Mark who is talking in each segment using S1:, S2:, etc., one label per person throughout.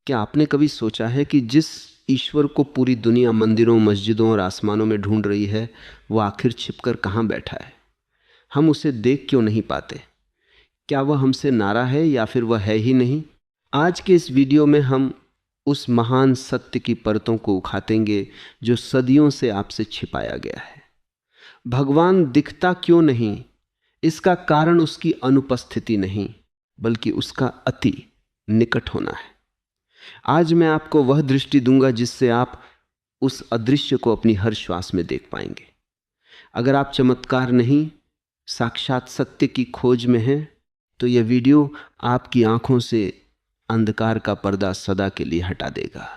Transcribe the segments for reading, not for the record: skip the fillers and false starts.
S1: क्या आपने कभी सोचा है कि जिस ईश्वर को पूरी दुनिया मंदिरों, मस्जिदों और आसमानों में ढूंढ रही है, वो आखिर छिपकर कहाँ बैठा है? हम उसे देख क्यों नहीं पाते? क्या वह हमसे नाराज़ है या फिर वह है ही नहीं? आज के इस वीडियो में हम उस महान सत्य की परतों को उखाड़ेंगे जो सदियों से आपसे छिपाया गया है। भगवान दिखता क्यों नहीं? इसका कारण उसकी अनुपस्थिति नहीं, बल्कि उसका अति निकट होना है। आज मैं आपको वह दृष्टि दूंगा जिससे आप उस अदृश्य को अपनी हर श्वास में देख पाएंगे। अगर आप चमत्कार नहीं, साक्षात सत्य की खोज में हैं, तो यह वीडियो आपकी आंखों से अंधकार का पर्दा सदा के लिए हटा देगा।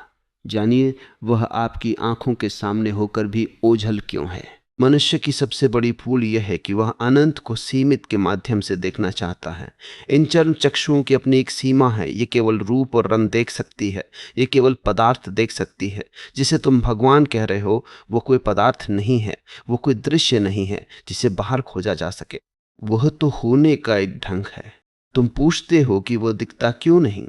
S1: जानिए वह आपकी आंखों के सामने होकर भी ओझल क्यों है।
S2: मनुष्य की सबसे बड़ी भूल यह है कि वह अनंत को सीमित के माध्यम से देखना चाहता है। इन चर्म चक्षुओं की अपनी एक सीमा है। ये केवल रूप और रंग देख सकती है, ये केवल पदार्थ देख सकती है। जिसे तुम भगवान कह रहे हो वो कोई पदार्थ नहीं है, वो कोई दृश्य नहीं है जिसे बाहर खोजा जा सके। वह तो होने का एक ढंग है। तुम पूछते हो कि वो दिखता क्यों नहीं।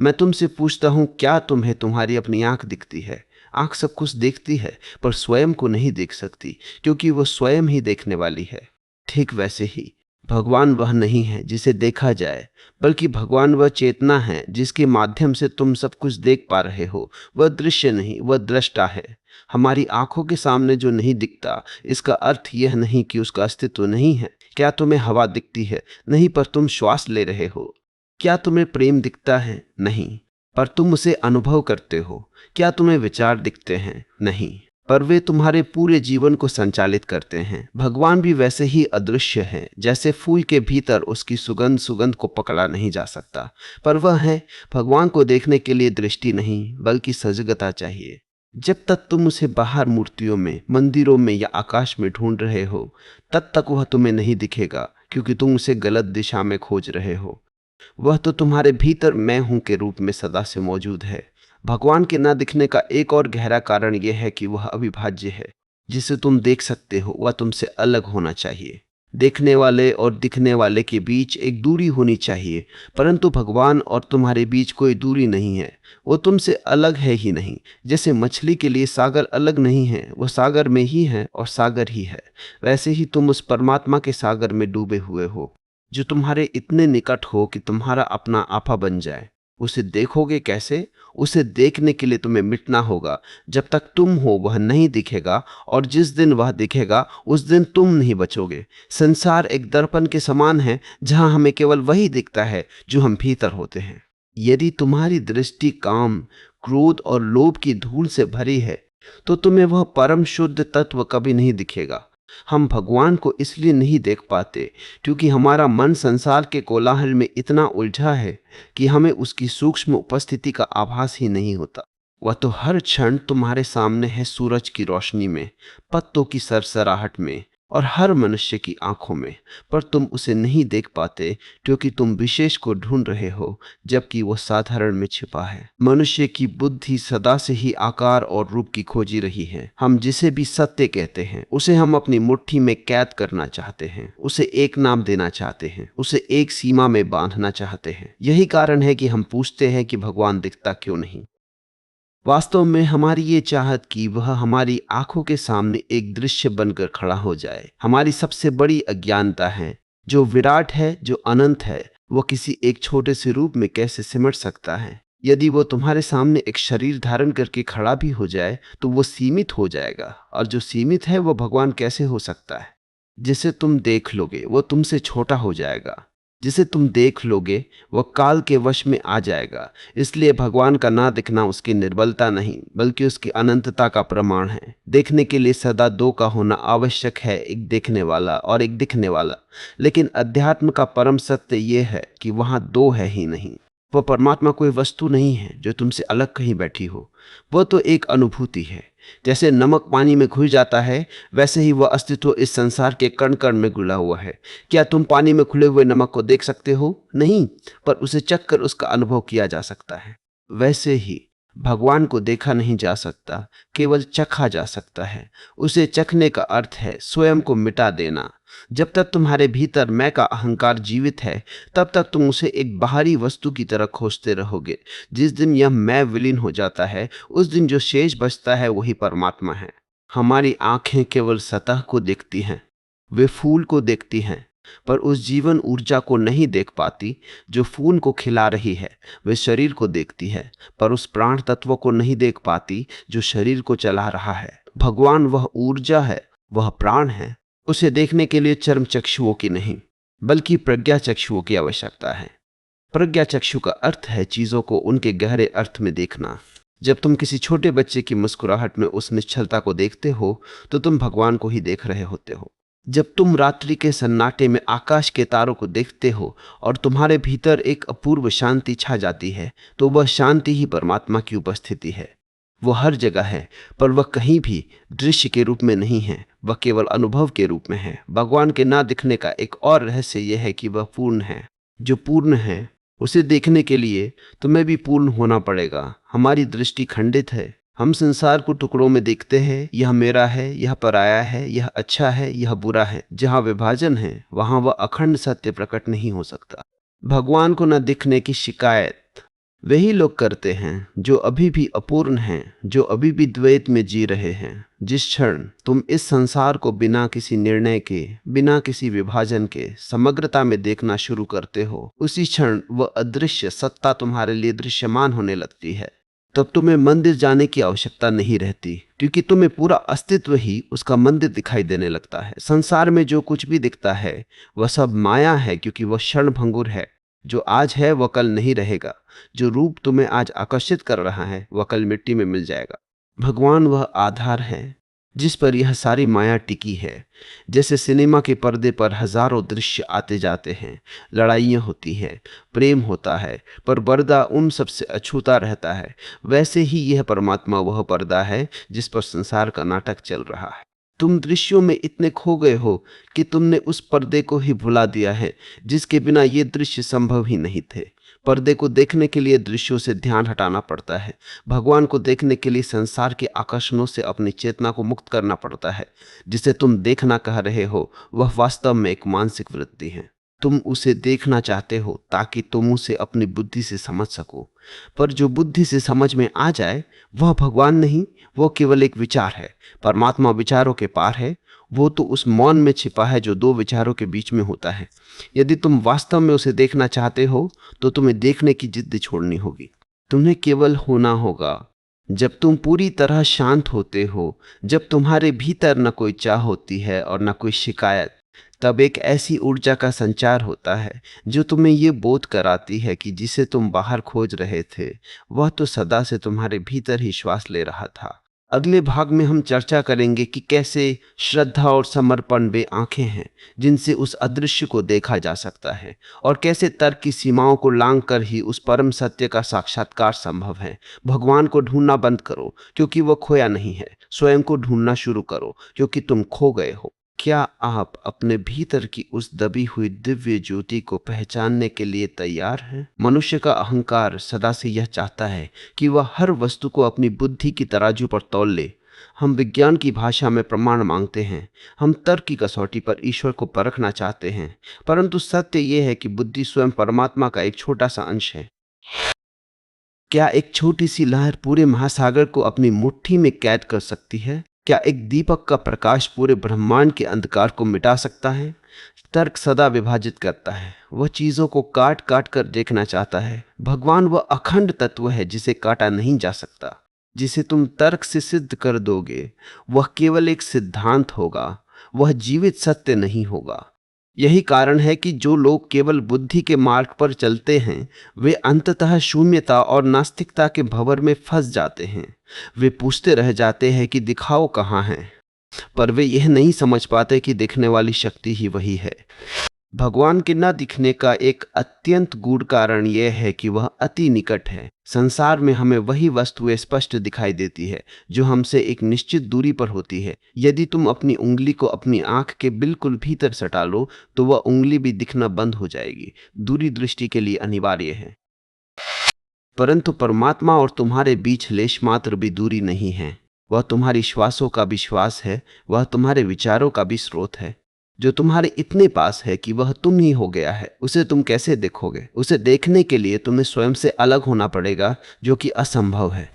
S2: मैं तुमसे पूछता हूं, क्या तुम्हें तुम्हारी अपनी आंख दिखती है? आंख सब कुछ देखती है पर स्वयं को नहीं देख सकती, क्योंकि वह स्वयं ही देखने वाली है। ठीक वैसे ही भगवान वह नहीं है जिसे देखा जाए, बल्कि भगवान वह चेतना है जिसके माध्यम से तुम सब कुछ देख पा रहे हो। वह दृश्य नहीं, वह दृष्टा है। हमारी आंखों के सामने जो नहीं दिखता, इसका अर्थ यह नहीं कि उसका अस्तित्व नहीं है। क्या तुम्हें हवा दिखती है? नहीं, पर तुम श्वास ले रहे हो। क्या तुम्हें प्रेम दिखता है? नहीं, पर तुम उसे अनुभव करते हो। क्या तुम्हें विचार दिखते हैं? नहीं, पर वे तुम्हारे पूरे जीवन को संचालित करते हैं। भगवान भी वैसे ही अदृश्य हैं। जैसे फूल के भीतर उसकी सुगंध को पकड़ा नहीं जा सकता, पर वह है। भगवान को देखने के लिए दृष्टि नहीं, बल्कि सजगता चाहिए। जब तक तुम उसे बाहर मूर्तियों में, मंदिरों में या आकाश में ढूंढ रहे हो, तब तक वह तुम्हें नहीं दिखेगा, क्योंकि तुम उसे गलत दिशा में खोज रहे हो। वह तो तुम्हारे भीतर मैं हूं के रूप में सदा से मौजूद है। भगवान के न दिखने का एक और गहरा कारण यह है कि वह अविभाज्य है। जिसे तुम देख सकते हो वह तुमसे अलग होना चाहिए। देखने वाले और दिखने वाले के बीच एक दूरी होनी चाहिए, परंतु भगवान और तुम्हारे बीच कोई दूरी नहीं है। वो तुमसे अलग है ही नहीं। जैसे मछली के लिए सागर अलग नहीं है, वह सागर में ही है और सागर ही है, वैसे ही तुम उस परमात्मा के सागर में डूबे हुए हो, जो तुम्हारे इतने निकट हो कि तुम्हारा अपना आपा बन जाए। उसे देखोगे कैसे? उसे देखने के लिए तुम्हें मिटना होगा। जब तक तुम हो वह नहीं दिखेगा, और जिस दिन वह दिखेगा उस दिन तुम नहीं बचोगे। संसार एक दर्पण के समान है, जहां हमें केवल वही दिखता है जो हम भीतर होते हैं। यदि तुम्हारी दृष्टि काम, क्रोध और लोभ की धूल से भरी है, तो तुम्हें वह परम शुद्ध तत्व कभी नहीं दिखेगा। हम भगवान को इसलिए नहीं देख पाते क्योंकि हमारा मन संसार के कोलाहल में इतना उलझा है कि हमें उसकी सूक्ष्म उपस्थिति का आभास ही नहीं होता। वह तो हर क्षण तुम्हारे सामने है, सूरज की रोशनी में, पत्तों की सरसराहट में और हर मनुष्य की आंखों में, पर तुम उसे नहीं देख पाते क्योंकि तुम विशेष को ढूंढ रहे हो, जबकि वो साधारण में छिपा है। मनुष्य की बुद्धि सदा से ही आकार और रूप की खोजी रही है। हम जिसे भी सत्य कहते हैं उसे हम अपनी मुट्ठी में कैद करना चाहते हैं, उसे एक नाम देना चाहते हैं, उसे एक सीमा में बांधना चाहते हैं। यही कारण है कि हम पूछते हैं कि भगवान दिखता क्यों नहीं। वास्तव में हमारी ये चाहत कि वह हमारी आंखों के सामने एक दृश्य बनकर खड़ा हो जाए, हमारी सबसे बड़ी अज्ञानता है। जो विराट है, जो अनंत है, वो किसी एक छोटे से रूप में कैसे सिमट सकता है? यदि वो तुम्हारे सामने एक शरीर धारण करके खड़ा भी हो जाए तो वो सीमित हो जाएगा, और जो सीमित है वो भगवान कैसे हो सकता है? जिसे तुम देख लोगे वो तुमसे छोटा हो जाएगा। जिसे तुम देख लोगे वह काल के वश में आ जाएगा। इसलिए भगवान का ना दिखना उसकी निर्बलता नहीं, बल्कि उसकी अनंतता का प्रमाण है। देखने के लिए सदा दो का होना आवश्यक है, एक देखने वाला और एक दिखने वाला। लेकिन अध्यात्म का परम सत्य यह है कि वहां दो है ही नहीं। वह परमात्मा कोई वस्तु नहीं है जो तुमसे अलग कहीं बैठी हो। वह तो एक अनुभूति है। जैसे नमक पानी में घुल जाता है, वैसे ही वह अस्तित्व इस संसार के कण कण में घुला हुआ है। क्या तुम पानी में खुले हुए नमक को देख सकते हो? नहीं, पर उसे चखकर उसका अनुभव किया जा सकता है। वैसे ही भगवान को देखा नहीं जा सकता, केवल चखा जा सकता है। उसे चखने का अर्थ है स्वयं को मिटा देना। जब तक तुम्हारे भीतर मैं का अहंकार जीवित है, तब तक तुम उसे एक बाहरी वस्तु की तरह खोजते रहोगे। जिस दिन यह मैं विलीन हो जाता है, उस दिन जो शेष बचता है वही परमात्मा है। हमारी आंखें केवल सतह को देखती हैं, वे फूल को देखती हैं, पर उस जीवन ऊर्जा को नहीं देख पाती जो फूल को खिला रही है। वे शरीर को देखती है, पर उस प्राण तत्व को नहीं देख पाती जो शरीर को चला रहा है। भगवान वह ऊर्जा है, वह प्राण है। उसे देखने के लिए चर्म चक्षुओं की नहीं, बल्कि प्रज्ञा चक्षुओं की आवश्यकता है। प्रज्ञा चक्षु का अर्थ है चीजों को उनके गहरे अर्थ में देखना। जब तुम किसी छोटे बच्चे की मुस्कुराहट में उस निश्चलता को देखते हो, तो तुम भगवान को ही देख रहे होते हो। जब तुम रात्रि के सन्नाटे में आकाश के तारों को देखते हो और तुम्हारे भीतर एक अपूर्व शांति छा जाती है, तो वह शांति ही परमात्मा की उपस्थिति है। वो हर जगह है, पर वह कहीं भी दृश्य के रूप में नहीं है, वह केवल अनुभव के रूप में है। भगवान के ना दिखने का एक और रहस्य यह है कि वह पूर्ण है। जो पूर्ण है उसे देखने के लिए तुम्हें भी पूर्ण होना पड़ेगा। हमारी दृष्टि खंडित है। हम संसार को टुकड़ों में देखते हैं, यह मेरा है, यह पराया है, यह अच्छा है, यह बुरा है। जहाँ विभाजन है वहाँ वह अखंड सत्य प्रकट नहीं हो सकता। भगवान को न दिखने की शिकायत वही लोग करते हैं जो अभी भी अपूर्ण हैं, जो अभी भी द्वैत में जी रहे हैं। जिस क्षण तुम इस संसार को बिना किसी निर्णय के, बिना किसी विभाजन के समग्रता में देखना शुरू करते हो, उसी क्षण वह अदृश्य सत्ता तुम्हारे लिए दृश्यमान होने लगती है। तब तुम्हें मंदिर जाने की आवश्यकता नहीं रहती, क्योंकि तुम्हें पूरा अस्तित्व ही उसका मंदिर दिखाई देने लगता है। संसार में जो कुछ भी दिखता है वह सब माया है, क्योंकि वह क्षण भंगुर है। जो आज है वह कल नहीं रहेगा। जो रूप तुम्हें आज आकर्षित कर रहा है वह कल मिट्टी में मिल जाएगा। भगवान वह आधार है जिस पर यह सारी माया टिकी है। जैसे सिनेमा के पर्दे पर हजारों दृश्य आते जाते हैं, लड़ाइयाँ होती हैं, प्रेम होता है, पर पर्दा उन सबसे अछूता रहता है, वैसे ही यह परमात्मा वह पर्दा है जिस पर संसार का नाटक चल रहा है। तुम दृश्यों में इतने खो गए हो कि तुमने उस पर्दे को ही भुला दिया है जिसके बिना ये दृश्य संभव ही नहीं थे। पर्दे को देखने के लिए दृश्यों से ध्यान हटाना पड़ता है। भगवान को देखने के लिए संसार के आकर्षणों से अपनी चेतना को मुक्त करना पड़ता है। जिसे तुम देखना कह रहे हो वह वास्तव में एक मानसिक वृत्ति है। तुम उसे देखना चाहते हो ताकि तुम उसे अपनी बुद्धि से समझ सको, पर जो बुद्धि से समझ में आ जाए वह भगवान नहीं, वह केवल एक विचार है। परमात्मा विचारों के पार है। वो तो उस मौन में छिपा है जो दो विचारों के बीच में होता है। यदि तुम वास्तव में उसे देखना चाहते हो तो तुम्हें देखने की जिद्द छोड़नी होगी। तुम्हें केवल होना होगा। जब तुम पूरी तरह शांत होते हो, जब तुम्हारे भीतर न कोई चाह होती है और न कोई शिकायत, तब एक ऐसी ऊर्जा का संचार होता है जो तुम्हें ये बोध कराती है कि जिसे तुम बाहर खोज रहे थे वह तो सदा से तुम्हारे भीतर ही श्वास ले रहा था। अगले भाग में हम चर्चा करेंगे कि कैसे श्रद्धा और समर्पण वे आंखें हैं जिनसे उस अदृश्य को देखा जा सकता है, और कैसे तर्क की सीमाओं को लांघ कर ही उस परम सत्य का साक्षात्कार संभव है। भगवान को ढूंढना बंद करो क्योंकि वह खोया नहीं है। स्वयं को ढूंढना शुरू करो क्योंकि तुम खो गए हो। क्या आप अपने भीतर की उस दबी हुई दिव्य ज्योति को पहचानने के लिए तैयार हैं? मनुष्य का अहंकार सदा से यह चाहता है कि वह हर वस्तु को अपनी बुद्धि की तराजू पर तौल ले। हम विज्ञान की भाषा में प्रमाण मांगते हैं, हम तर्क की कसौटी पर ईश्वर को परखना चाहते हैं, परंतु सत्य यह है कि बुद्धि स्वयं परमात्मा का एक छोटा सा अंश है। क्या एक छोटी सी लहर पूरे महासागर को अपनी मुट्ठी में कैद कर सकती है? क्या एक दीपक का प्रकाश पूरे ब्रह्मांड के अंधकार को मिटा सकता है? तर्क सदा विभाजित करता है, वह चीजों को काट काट कर देखना चाहता है। भगवान वह अखंड तत्व है जिसे काटा नहीं जा सकता। जिसे तुम तर्क से सिद्ध कर दोगे वह केवल एक सिद्धांत होगा, वह जीवित सत्य नहीं होगा। यही कारण है कि जो लोग केवल बुद्धि के मार्ग पर चलते हैं वे अंततः शून्यता और नास्तिकता के भंवर में फंस जाते हैं। वे पूछते रह जाते हैं कि दिखाओ कहाँ है, पर वे यह नहीं समझ पाते कि दिखने वाली शक्ति ही वही है। भगवान के न दिखने का एक अत्यंत गूढ़ कारण यह है कि वह अति निकट है। संसार में हमें वही वस्तुएं स्पष्ट दिखाई देती है जो हमसे एक निश्चित दूरी पर होती है। यदि तुम अपनी उंगली को अपनी आंख के बिल्कुल भीतर सटा लो तो वह उंगली भी दिखना बंद हो जाएगी। दूरी दृष्टि के लिए अनिवार्य है, परंतु परमात्मा और तुम्हारे बीच लेश मात्र भी दूरी नहीं है। वह तुम्हारी श्वासों का भी श्वास है, वह तुम्हारे विचारों का भी स्रोत है। जो तुम्हारे इतने पास है कि वह तुम ही हो गया है, उसे तुम कैसे देखोगे? उसे देखने के लिए तुम्हें स्वयं से अलग होना पड़ेगा, जो कि असंभव है।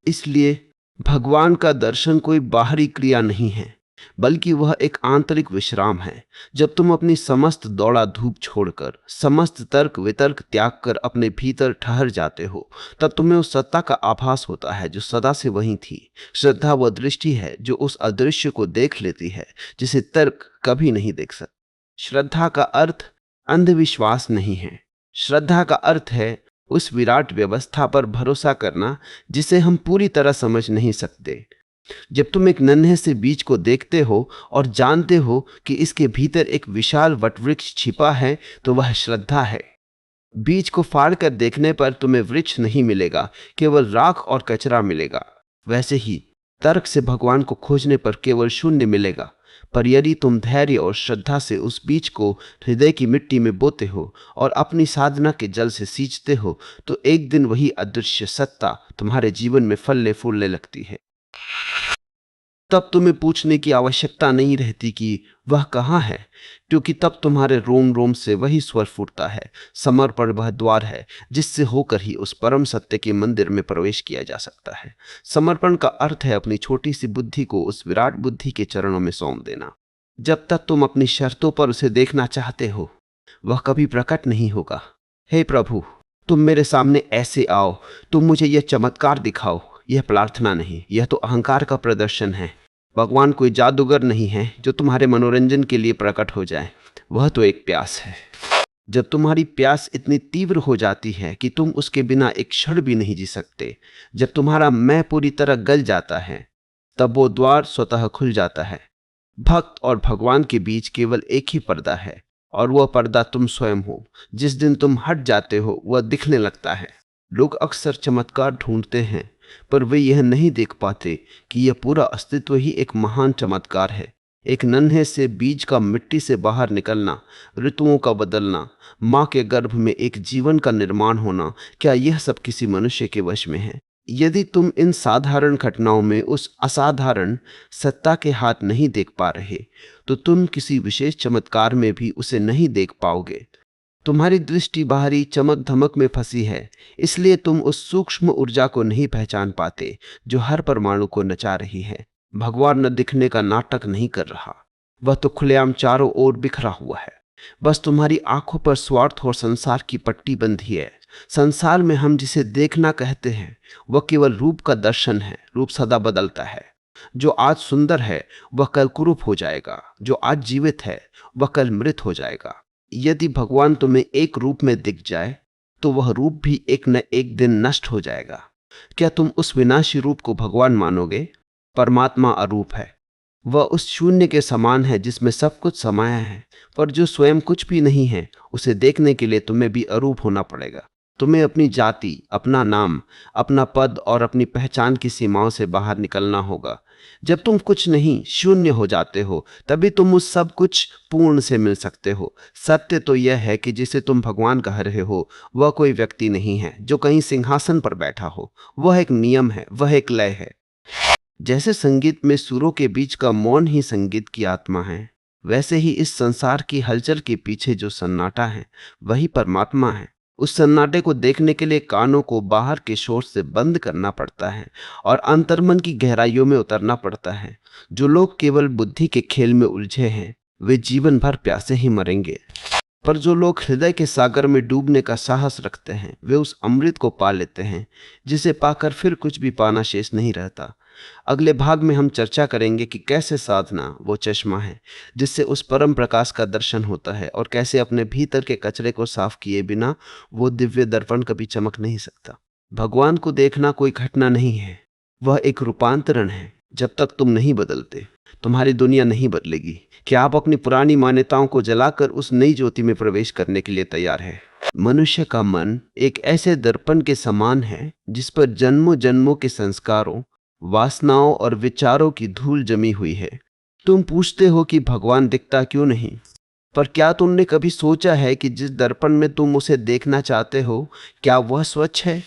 S2: इसलिए भगवान का दर्शन कोई बाहरी क्रिया नहीं है, बल्कि वह एक आंतरिक विश्राम है। जब तुम अपनी समस्त दौड़ा धूप छोड़कर, समस्त तर्क वितर्क त्याग कर अपने भीतर ठहर जाते हो, तब तुम्हें उस सत्ता का आभास होता है जो सदा से वहीं थी। श्रद्धा वह दृष्टि है जो उस अदृश्य को देख लेती है जिसे तर्क कभी नहीं देख सकता। श्रद्धा का अर्थ अंधविश्वास नहीं है। श्रद्धा का अर्थ है उस विराट व्यवस्था पर भरोसा करना जिसे हम पूरी तरह समझ नहीं सकते। जब तुम एक नन्हे से बीज को देखते हो और जानते हो कि इसके भीतर एक विशाल वटवृक्ष छिपा है, तो वह श्रद्धा है। बीज को फाड़ कर देखने पर तुम्हें वृक्ष नहीं मिलेगा, केवल राख और कचरा मिलेगा। वैसे ही तर्क से भगवान को खोजने पर केवल शून्य मिलेगा। पर यदि तुम धैर्य और श्रद्धा से उस बीज को हृदय की मिट्टी में बोते हो और अपनी साधना के जल से सींचते हो, तो एक दिन वही अदृश्य सत्ता तुम्हारे जीवन में फलने फूलने लगती है। तब तुम्हें पूछने की आवश्यकता नहीं रहती कि वह कहाँ है, क्योंकि तब तुम्हारे रोम रोम से वही स्वर फूटता है। समर्पण वह द्वार है जिससे होकर ही उस परम सत्य के मंदिर में प्रवेश किया जा सकता है। समर्पण का अर्थ है अपनी छोटी सी बुद्धि को उस विराट बुद्धि के चरणों में सौंप देना। जब तक तुम अपनी शर्तों पर उसे देखना चाहते हो, वह कभी प्रकट नहीं होगा। हे प्रभु, तुम मेरे सामने ऐसे आओ, तुम मुझे यह चमत्कार दिखाओ। यह प्रार्थना नहीं, यह तो अहंकार का प्रदर्शन है। भगवान कोई जादूगर नहीं है जो तुम्हारे मनोरंजन के लिए प्रकट हो जाए। वह तो एक प्यास है। जब तुम्हारी प्यास इतनी तीव्र हो जाती है कि तुम उसके बिना एक क्षण भी नहीं जी सकते, जब तुम्हारा मैं पूरी तरह गल जाता है, तब वो द्वार स्वतः खुल जाता है। भक्त और भगवान के बीच केवल एक ही पर्दा है, और वह पर्दा तुम स्वयं हो। जिस दिन तुम हट जाते हो, वह दिखने लगता है। लोग अक्सर चमत्कार ढूंढते हैं, पर वे यह नहीं देख पाते कि यह पूरा अस्तित्व ही एक महान चमत्कार है। एक नन्हे से बीज का मिट्टी से बाहर निकलना, ऋतुओं का बदलना, माँ के गर्भ में एक जीवन का निर्माण होना, क्या यह सब किसी मनुष्य के वश में है? यदि तुम इन साधारण घटनाओं में उस असाधारण सत्ता के हाथ नहीं देख पा रहे, तो तुम किसी विशेष चमत्कार में भी उसे नहीं देख पाओगे। तुम्हारी दृष्टि बाहरी चमक धमक में फंसी है, इसलिए तुम उस सूक्ष्म ऊर्जा को नहीं पहचान पाते जो हर परमाणु को नचा रही है। भगवान न दिखने का नाटक नहीं कर रहा, वह तो खुलेआम चारों ओर बिखरा हुआ है। बस तुम्हारी आंखों पर स्वार्थ और संसार की पट्टी बंधी है। संसार में हम जिसे देखना कहते हैं, वह केवल रूप का दर्शन है। रूप सदा बदलता है। जो आज सुंदर है वह कल कुरूप हो जाएगा, जो आज जीवित है वह कल मृत हो जाएगा। यदि भगवान तुम्हें एक रूप में दिख जाए, तो वह रूप भी एक न एक दिन नष्ट हो जाएगा। क्या तुम उस विनाशी रूप को भगवान मानोगे? परमात्मा अरूप है। वह उस शून्य के समान है जिसमें सब कुछ समाया है, पर जो स्वयं कुछ भी नहीं है, उसे देखने के लिए तुम्हें भी अरूप होना पड़ेगा। तुम्हें अपनी जाति, अपना नाम, अपना पद और अपनी पहचान की सीमाओं से बाहर निकलना होगा। जब तुम कुछ नहीं, शून्य हो जाते हो, तभी तुम उस सब कुछ पूर्ण से मिल सकते हो। सत्य तो यह है कि जिसे तुम भगवान कह रहे हो, वह कोई व्यक्ति नहीं है जो कहीं सिंहासन पर बैठा हो। वह एक नियम है, वह एक लय है। जैसे संगीत में सुरों के बीच का मौन ही संगीत की आत्मा है, वैसे ही इस संसार की हलचल के पीछे जो सन्नाटा है, वही परमात्मा है। उस सन्नाटे को देखने के लिए कानों को बाहर के शोर से बंद करना पड़ता है और अंतर्मन की गहराइयों में उतरना पड़ता है। जो लोग केवल बुद्धि के खेल में उलझे हैं, वे जीवन भर प्यासे ही मरेंगे। पर जो लोग हृदय के सागर में डूबने का साहस रखते हैं, वे उस अमृत को पा लेते हैं जिसे पाकर फिर कुछ भी पाना शेष नहीं रहता। अगले भाग में हम चर्चा करेंगे कि कैसे साधना वो चश्मा है जिससे उस परम प्रकाश का दर्शन होता है, और कैसे अपने भीतर के कचरे को साफ किए बिना वो दिव्य दर्पण कभी चमक नहीं सकता। भगवान को देखना कोई घटना नहीं है, वह एक रूपांतरण है। जब तक तुम नहीं बदलते, तुम्हारी दुनिया नहीं बदलेगी। क्या आप अपनी पुरानी मान्यताओं को जलाकर उस नई ज्योति में प्रवेश करने के लिए तैयार है? मनुष्य का मन एक ऐसे दर्पण के समान है जिस पर जन्मों जन्मों के संस्कारों, वासनाओं और विचारों की धूल जमी हुई है। तुम पूछते हो कि भगवान दिखता क्यों नहीं, पर क्या तुमने कभी सोचा है कि जिस दर्पण में तुम उसे देखना चाहते हो, क्या वह स्वच्छ है?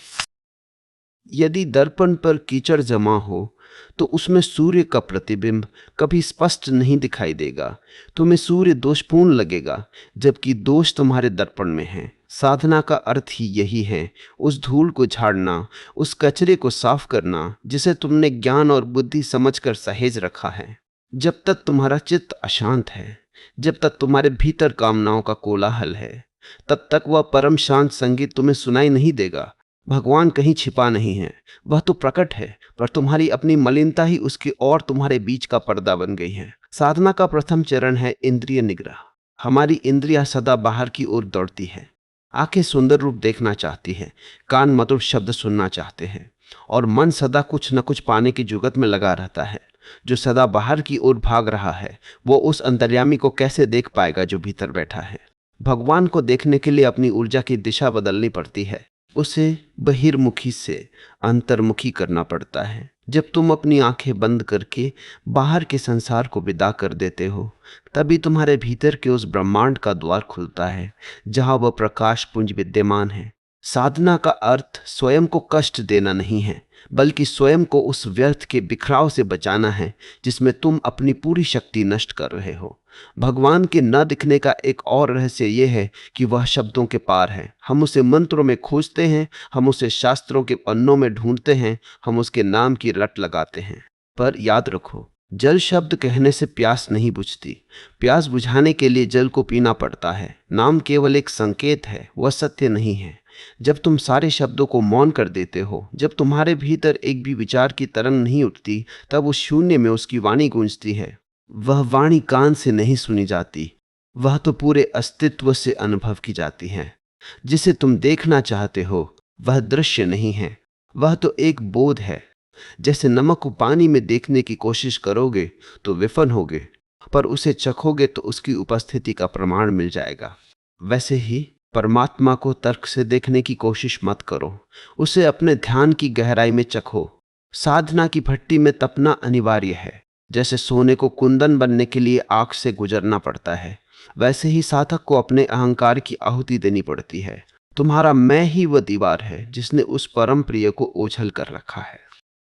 S2: यदि दर्पण पर कीचड़ जमा हो तो उसमें सूर्य का प्रतिबिंब कभी स्पष्ट नहीं दिखाई देगा। तुम्हें सूर्य दोषपूर्ण लगेगा, जबकि दोष तुम्हारे दर्पण में है। साधना का अर्थ ही यही है, उस धूल को झाड़ना, उस कचरे को साफ करना जिसे तुमने ज्ञान और बुद्धि समझकर सहेज रखा है। जब तक तुम्हारा चित्त अशांत है, जब तक तुम्हारे भीतर कामनाओं का कोलाहल है, तब तक वह परम शांत संगीत तुम्हें सुनाई नहीं देगा। भगवान कहीं छिपा नहीं है, वह तो प्रकट है, पर तुम्हारी अपनी मलिनता ही उसकी और तुम्हारे बीच का पर्दा बन गई है। साधना का प्रथम चरण है इंद्रिय निग्रह। हमारी इंद्रियां सदा बाहर की ओर दौड़ती है। आंखें सुंदर रूप देखना चाहती है, कान मधुर शब्द सुनना चाहते हैं, और मन सदा कुछ न कुछ पाने की जुगत में लगा रहता है। जो सदा बाहर की ओर भाग रहा है, वो उस अंतर्यामी को कैसे देख पाएगा जो भीतर बैठा है। भगवान को देखने के लिए अपनी ऊर्जा की दिशा बदलनी पड़ती है, उसे बहिर्मुखी से अंतर्मुखी करना पड़ता है। जब तुम अपनी आंखें बंद करके बाहर के संसार को विदा कर देते हो, तभी तुम्हारे भीतर के उस ब्रह्मांड का द्वार खुलता है जहां वह प्रकाश पुंज विद्यमान है। साधना का अर्थ स्वयं को कष्ट देना नहीं है, बल्कि स्वयं को उस व्यर्थ के बिखराव से बचाना है जिसमें तुम अपनी पूरी शक्ति नष्ट कर रहे हो। भगवान के न दिखने का एक और रहस्य यह है कि वह शब्दों के पार है। हम उसे मंत्रों में खोजते हैं, हम उसे शास्त्रों के पन्नों में ढूंढते हैं, हम उसके नाम की रट लगाते हैं, पर याद रखो, जल शब्द कहने से प्यास नहीं बुझती। प्यास बुझाने के लिए जल को पीना पड़ता है। नाम केवल एक संकेत है, वह सत्य नहीं है। जब तुम सारे शब्दों को मौन कर देते हो, जब तुम्हारे भीतर एक भी विचार की तरंग नहीं उठती, तब उस शून्य में उसकी वाणी गूंजती है। वह वाणी कान से नहीं सुनी जाती, वह तो पूरे अस्तित्व से अनुभव की जाती है। जिसे तुम देखना चाहते हो वह दृश्य नहीं है, वह तो एक बोध है। जैसे नमक को पानी में देखने की कोशिश करोगे तो विफल होगे, पर उसे चखोगे तो उसकी उपस्थिति का प्रमाण मिल जाएगा। वैसे ही परमात्मा को तर्क से देखने की कोशिश मत करो, उसे अपने ध्यान की गहराई में चखो। साधना की भट्टी में तपना अनिवार्य है। जैसे सोने को कुंदन बनने के लिए आग से गुजरना पड़ता है, वैसे ही साधक को अपने अहंकार की आहुति देनी पड़ती है। तुम्हारा मैं ही वह दीवार है जिसने उस परम प्रिय को ओझल कर रखा है।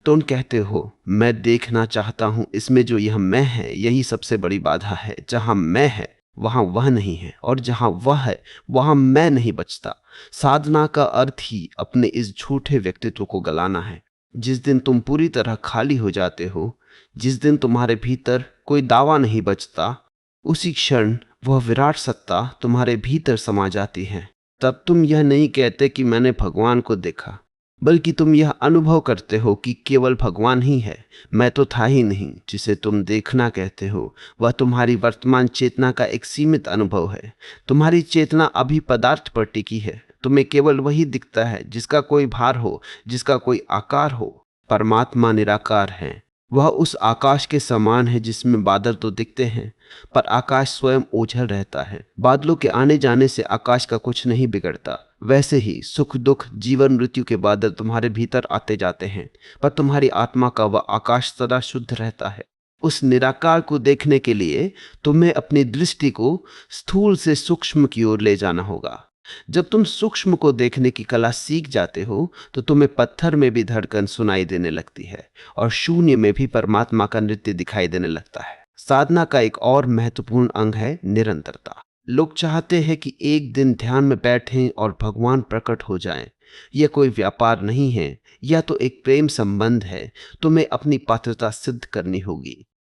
S2: तुम कहते हो मैं देखना चाहता हूं, इसमें जो यह मैं है यही सबसे बड़ी बाधा है। जहां मैं है वहां वह नहीं है, और जहां वह है वहां मैं नहीं बचता। साधना का अर्थ ही अपने इस झूठे व्यक्तित्व को गलाना है। जिस दिन तुम पूरी तरह खाली हो जाते हो, जिस दिन तुम्हारे भीतर कोई दावा नहीं बचता, उसी क्षण वह विराट सत्ता तुम्हारे भीतर समा जाती है। तब तुम यह नहीं कहते कि मैंने भगवान को देखा, बल्कि तुम यह अनुभव करते हो कि केवल भगवान ही है, मैं तो था ही नहीं। जिसे तुम देखना कहते हो वह तुम्हारी वर्तमान चेतना का एक सीमित अनुभव है। तुम्हारी चेतना अभी पदार्थ पर टिकी है। तुम्हें केवल वही दिखता है जिसका कोई भार हो, जिसका कोई आकार हो। परमात्मा निराकार है, वह उस आकाश के समान है जिसमें बादल तो दिखते हैं, पर आकाश स्वयं ओझल रहता है। बादलों के आने जाने से आकाश का कुछ नहीं बिगड़ता। वैसे ही सुख दुख जीवन मृत्यु के बादल तुम्हारे भीतर आते जाते हैं, पर तुम्हारी आत्मा का वह आकाश सदा शुद्ध रहता है। उस निराकार को देखने के लिए तुम्हें अपनी दृष्टि को स्थूल से सूक्ष्म की ओर ले जाना होगा। जब तुम सूक्ष्म को देखने की कला सीख जाते हो तो तुम्हें पत्थर में भी धड़कन सुनाई देने लगती है, और शून्य में भी परमात्मा का नृत्य दिखाई देने लगता है। साधना का एक और महत्वपूर्ण अंग है निरंतरता। लोग चाहते हैं कि एक दिन ध्यान में बैठें और भगवान प्रकट हो जाएं। यह कोई व्यापार नहीं है, यह तो एक प्रेम संबंध है। तुम्हें अपनी पात्रता सिद्ध करनी होगी।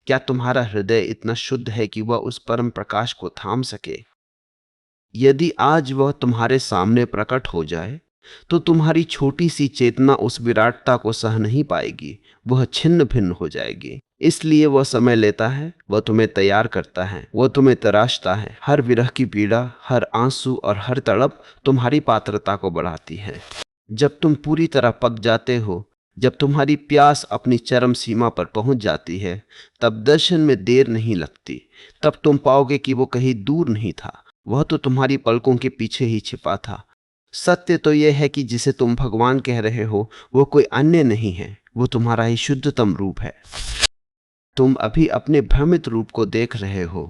S2: क्या तुम्हारा हृदय इतना शुद्ध है कि वह उस परम प्रकाश को थाम सके? यदि आज वह तुम्हारे सामने प्रकट हो जाए तो तुम्हारी छोटी सी चेतना उस विराटता को सह नहीं पाएगी, वह छिन्न भिन्न हो जाएगी। इसलिए वह समय लेता है, वह तुम्हें तैयार करता है, वह तुम्हें तराशता है। हर विरह की पीड़ा, हर आंसू और हर तड़प तुम्हारी पात्रता को बढ़ाती है। जब तुम पूरी तरह पक जाते हो, जब तुम्हारी प्यास अपनी चरम सीमा पर पहुंच जाती है, तब दर्शन में देर नहीं लगती। तब तुम पाओगे कि वो कहीं दूर नहीं था, वह तो तुम्हारी पलकों के पीछे ही छिपा था। सत्य तो यह है कि जिसे तुम भगवान कह रहे हो वो कोई अन्य नहीं है, वो तुम्हारा ही शुद्धतम रूप है। तुम अभी अपने भ्रमित रूप को देख रहे हो,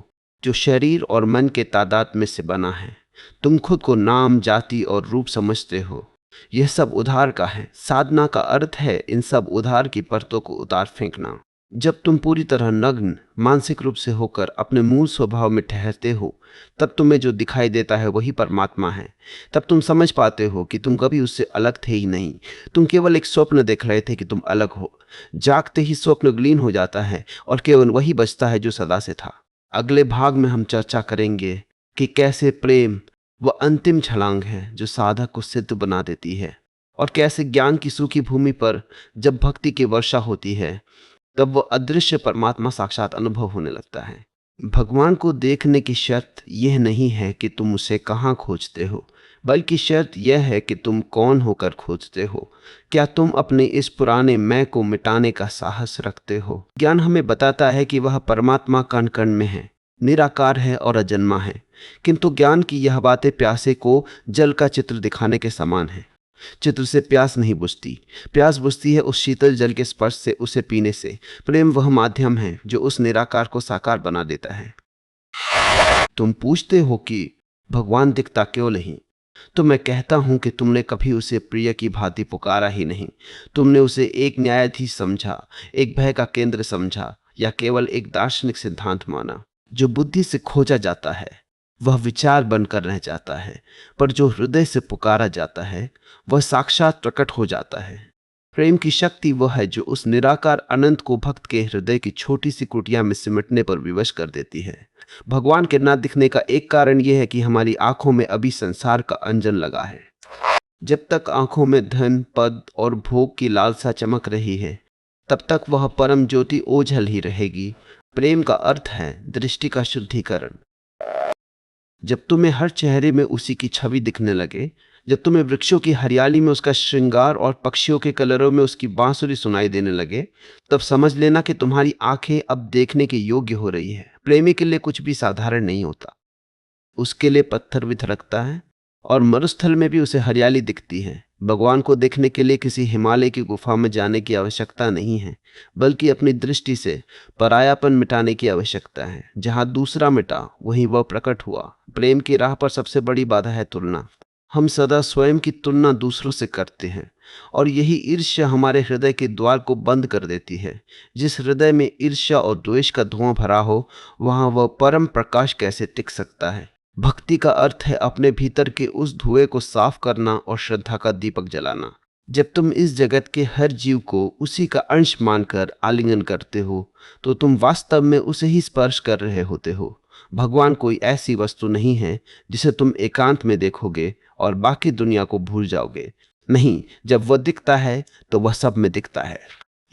S2: जो शरीर और मन के तादाद में से बना है। तुम खुद को नाम, जाति और रूप समझते हो। यह सब उधार का है। साधना का अर्थ है इन सब उधार की परतों को उतार फेंकना। जब तुम पूरी तरह नग्न मानसिक रूप से होकर अपने मूल स्वभाव में ठहरते हो, तब तुम्हें जो दिखाई देता है वही परमात्मा है। तब तुम समझ पाते हो कि तुम कभी उससे अलग थे ही नहीं। तुम केवल एक स्वप्न देख रहे थे कि तुम अलग हो। जागते ही स्वप्न विलीन हो जाता है और केवल वही बचता है जो सदा से था। अगले भाग में हम चर्चा करेंगे कि कैसे प्रेम वह अंतिम छलांग है जो साधक को सिद्ध बना देती है, और कैसे ज्ञान की सूखी भूमि पर जब भक्ति की वर्षा होती है तब वह अदृश्य परमात्मा साक्षात अनुभव होने लगता है। भगवान को देखने की शर्त यह नहीं है कि तुम उसे कहाँ खोजते हो, बल्कि शर्त यह है कि तुम कौन होकर खोजते हो। क्या तुम अपने इस पुराने मैं को मिटाने का साहस रखते हो? ज्ञान हमें बताता है कि वह परमात्मा कण कण में है, निराकार है और अजन्मा है, किंतु ज्ञान की यह बातें प्यासे को जल का चित्र दिखाने के समान है। चित्र से प्यास नहीं बुझती, प्यास बुझती है उस शीतल जल के स्पर्श से, उसे पीने से। प्रेम वह माध्यम है जो उस निराकार को साकार बना देता है। तुम पूछते हो कि भगवान दिखता क्यों नहीं, तो मैं कहता हूं कि तुमने कभी उसे प्रिय की भांति पुकारा ही नहीं। तुमने उसे एक न्यायाधीश समझा, एक भय का केंद्र समझा, या केवल एक दार्शनिक सिद्धांत माना। जो बुद्धि से खोजा जाता है वह विचार बनकर रह जाता है, पर जो हृदय से पुकारा जाता है वह साक्षात प्रकट हो जाता है। प्रेम की शक्ति वह है जो उस निराकार अनंत को भक्त के हृदय की छोटी सी कुटिया में सिमटने पर विवश कर देती है। भगवान के ना दिखने का एक कारण यह है कि हमारी आंखों में अभी संसार का अंजन लगा है। जब तक आंखों में धन, पद और भोग की लालसा चमक रही है, तब तक वह परम ज्योति ओझल ही रहेगी। प्रेम का अर्थ है दृष्टि का शुद्धिकरण। जब तुम्हें हर चेहरे में उसी की छवि दिखने लगे, जब तुम्हें वृक्षों की हरियाली में उसका श्रृंगार और पक्षियों के कलरों में उसकी बांसुरी सुनाई देने लगे, तब समझ लेना कि तुम्हारी आंखें अब देखने के योग्य हो रही है। प्रेमी के लिए कुछ भी साधारण नहीं होता। उसके लिए पत्थर भी धड़कता है और मरुस्थल में भी उसे हरियाली दिखती है। भगवान को देखने के लिए किसी हिमालय की गुफा में जाने की आवश्यकता नहीं है, बल्कि अपनी दृष्टि से परायापन मिटाने की आवश्यकता है। जहां दूसरा मिटा वहीं वह प्रकट हुआ। प्रेम की राह पर सबसे बड़ी बाधा है तुलना। हम सदा स्वयं की तुलना दूसरों से करते हैं, और यही ईर्ष्या हमारे हृदय के द्वार को बंद कर देती है। जिस हृदय में ईर्ष्या और द्वेष का धुआं भरा हो, वहां वह परम प्रकाश कैसे टिक सकता है? भक्ति का अर्थ है अपने भीतर के उस धुएं को साफ करना और श्रद्धा का दीपक जलाना। जब तुम इस जगत के हर जीव को उसी का अंश मानकर आलिंगन करते हो, तो तुम वास्तव में उसे ही स्पर्श कर रहे होते हो। भगवान कोई ऐसी वस्तु नहीं है जिसे तुम एकांत में देखोगे और बाकी दुनिया को भूल जाओगे। नहीं, जब वह दिखता है तो वह सब में दिखता है।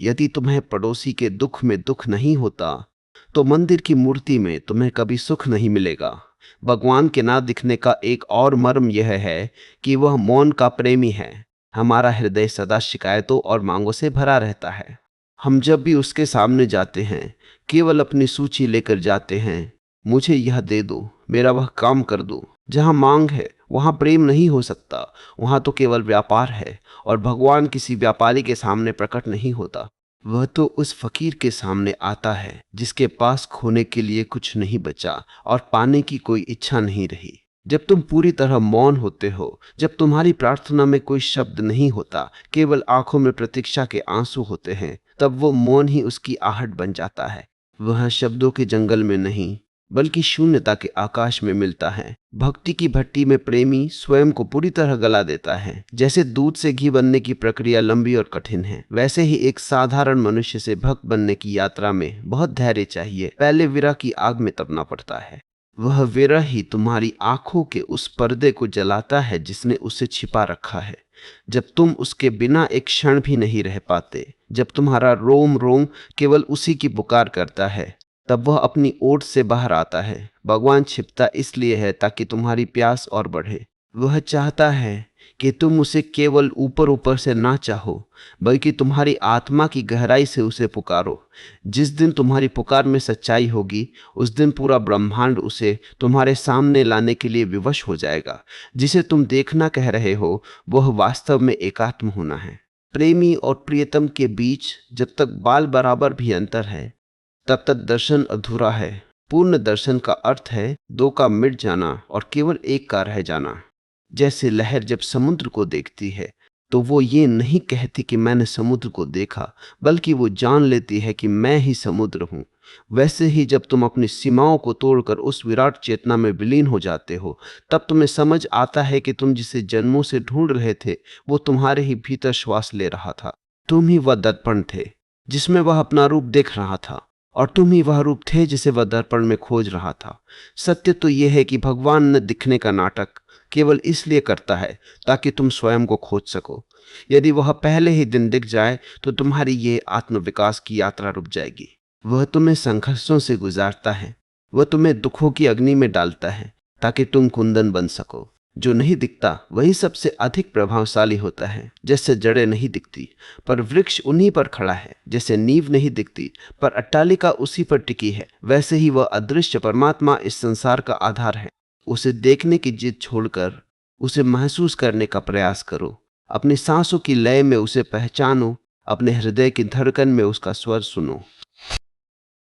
S2: यदि तुम्हें पड़ोसी के दुख में दुख नहीं होता, तो मंदिर की मूर्ति में तुम्हें कभी सुख नहीं मिलेगा। भगवान के ना दिखने का एक और मर्म यह है कि वह मौन का प्रेमी है। हमारा हृदय सदा शिकायतों और मांगों से भरा रहता है। हम जब भी उसके सामने जाते हैं, केवल अपनी सूची लेकर जाते हैं। मुझे यह दे दो, मेरा वह काम कर दो। जहां मांग है वहां प्रेम नहीं हो सकता, वहां तो केवल व्यापार है। और भगवान किसी व्यापारी के सामने प्रकट नहीं होता, वह तो उस फकीर के सामने आता है जिसके पास खोने के लिए कुछ नहीं बचा और पाने की कोई इच्छा नहीं रही। जब तुम पूरी तरह मौन होते हो, जब तुम्हारी प्रार्थना में कोई शब्द नहीं होता, केवल आंखों में प्रतीक्षा के आंसू होते हैं, तब वो मौन ही उसकी आहट बन जाता है। वह शब्दों के जंगल में नहीं, बल्कि शून्यता के आकाश में मिलता है। भक्ति की भट्टी में प्रेमी स्वयं को पूरी तरह गला देता है। जैसे दूध से घी बनने की प्रक्रिया लंबी और कठिन है, वैसे ही एक साधारण मनुष्य से भक्त बनने की यात्रा में बहुत धैर्य चाहिए। पहले विरह की आग में तपना पड़ता है। वह विरह ही तुम्हारी आंखों के उस पर्दे को जलाता है जिसने उसे छिपा रखा है। जब तुम उसके बिना एक क्षण भी नहीं रह पाते, जब तुम्हारा रोम रोम केवल उसी की पुकार करता है, तब वह अपनी ओट से बाहर आता है। भगवान छिपता इसलिए है ताकि तुम्हारी प्यास और बढ़े। वह चाहता है कि तुम उसे केवल ऊपर ऊपर से ना चाहो, बल्कि तुम्हारी आत्मा की गहराई से उसे पुकारो। जिस दिन तुम्हारी पुकार में सच्चाई होगी, उस दिन पूरा ब्रह्मांड उसे तुम्हारे सामने लाने के लिए विवश हो जाएगा। जिसे तुम देखना कह रहे हो, वह वास्तव में एकात्म होना है। प्रेमी और प्रियतम के बीच जब तक बाल बराबर भी अंतर है, तब तक दर्शन अधूरा है। पूर्ण दर्शन का अर्थ है दो का मिट जाना और केवल एक का रह जाना। जैसे लहर जब समुद्र को देखती है तो वो ये नहीं कहती कि मैंने समुद्र को देखा, बल्कि वो जान लेती है कि मैं ही समुद्र हूं। वैसे ही जब तुम अपनी सीमाओं को तोड़कर उस विराट चेतना में विलीन हो जाते हो, तब तुम्हें समझ आता है कि तुम जिसे जन्मों से ढूंढ रहे थे वो तुम्हारे ही भीतर श्वास ले रहा था। तुम ही वह दर्पण थे जिसमें वह अपना रूप देख रहा था, और तुम ही वह रूप थे जिसे वह दर्पण में खोज रहा था। सत्य तो यह है कि भगवान न दिखने का नाटक केवल इसलिए करता है ताकि तुम स्वयं को खोज सको। यदि वह पहले ही दिन दिख जाए तो तुम्हारी ये आत्मविकास की यात्रा रुक जाएगी। वह तुम्हें संघर्षों से गुजारता है, वह तुम्हें दुखों की अग्नि में डालता है ताकि तुम कुंदन बन सको। जो नहीं दिखता वही सबसे अधिक प्रभावशाली होता है। जैसे जड़ें नहीं दिखती पर वृक्ष उन्हीं पर खड़ा है, जैसे नींव नहीं दिखती पर अट्टालिका उसी पर टिकी है, वैसे ही वह अदृश्य परमात्मा इस संसार का आधार है। उसे देखने की जिद छोड़कर उसे महसूस करने का प्रयास करो। अपनी सांसों की लय में उसे पहचानो, अपने हृदय की धड़कन में उसका स्वर सुनो।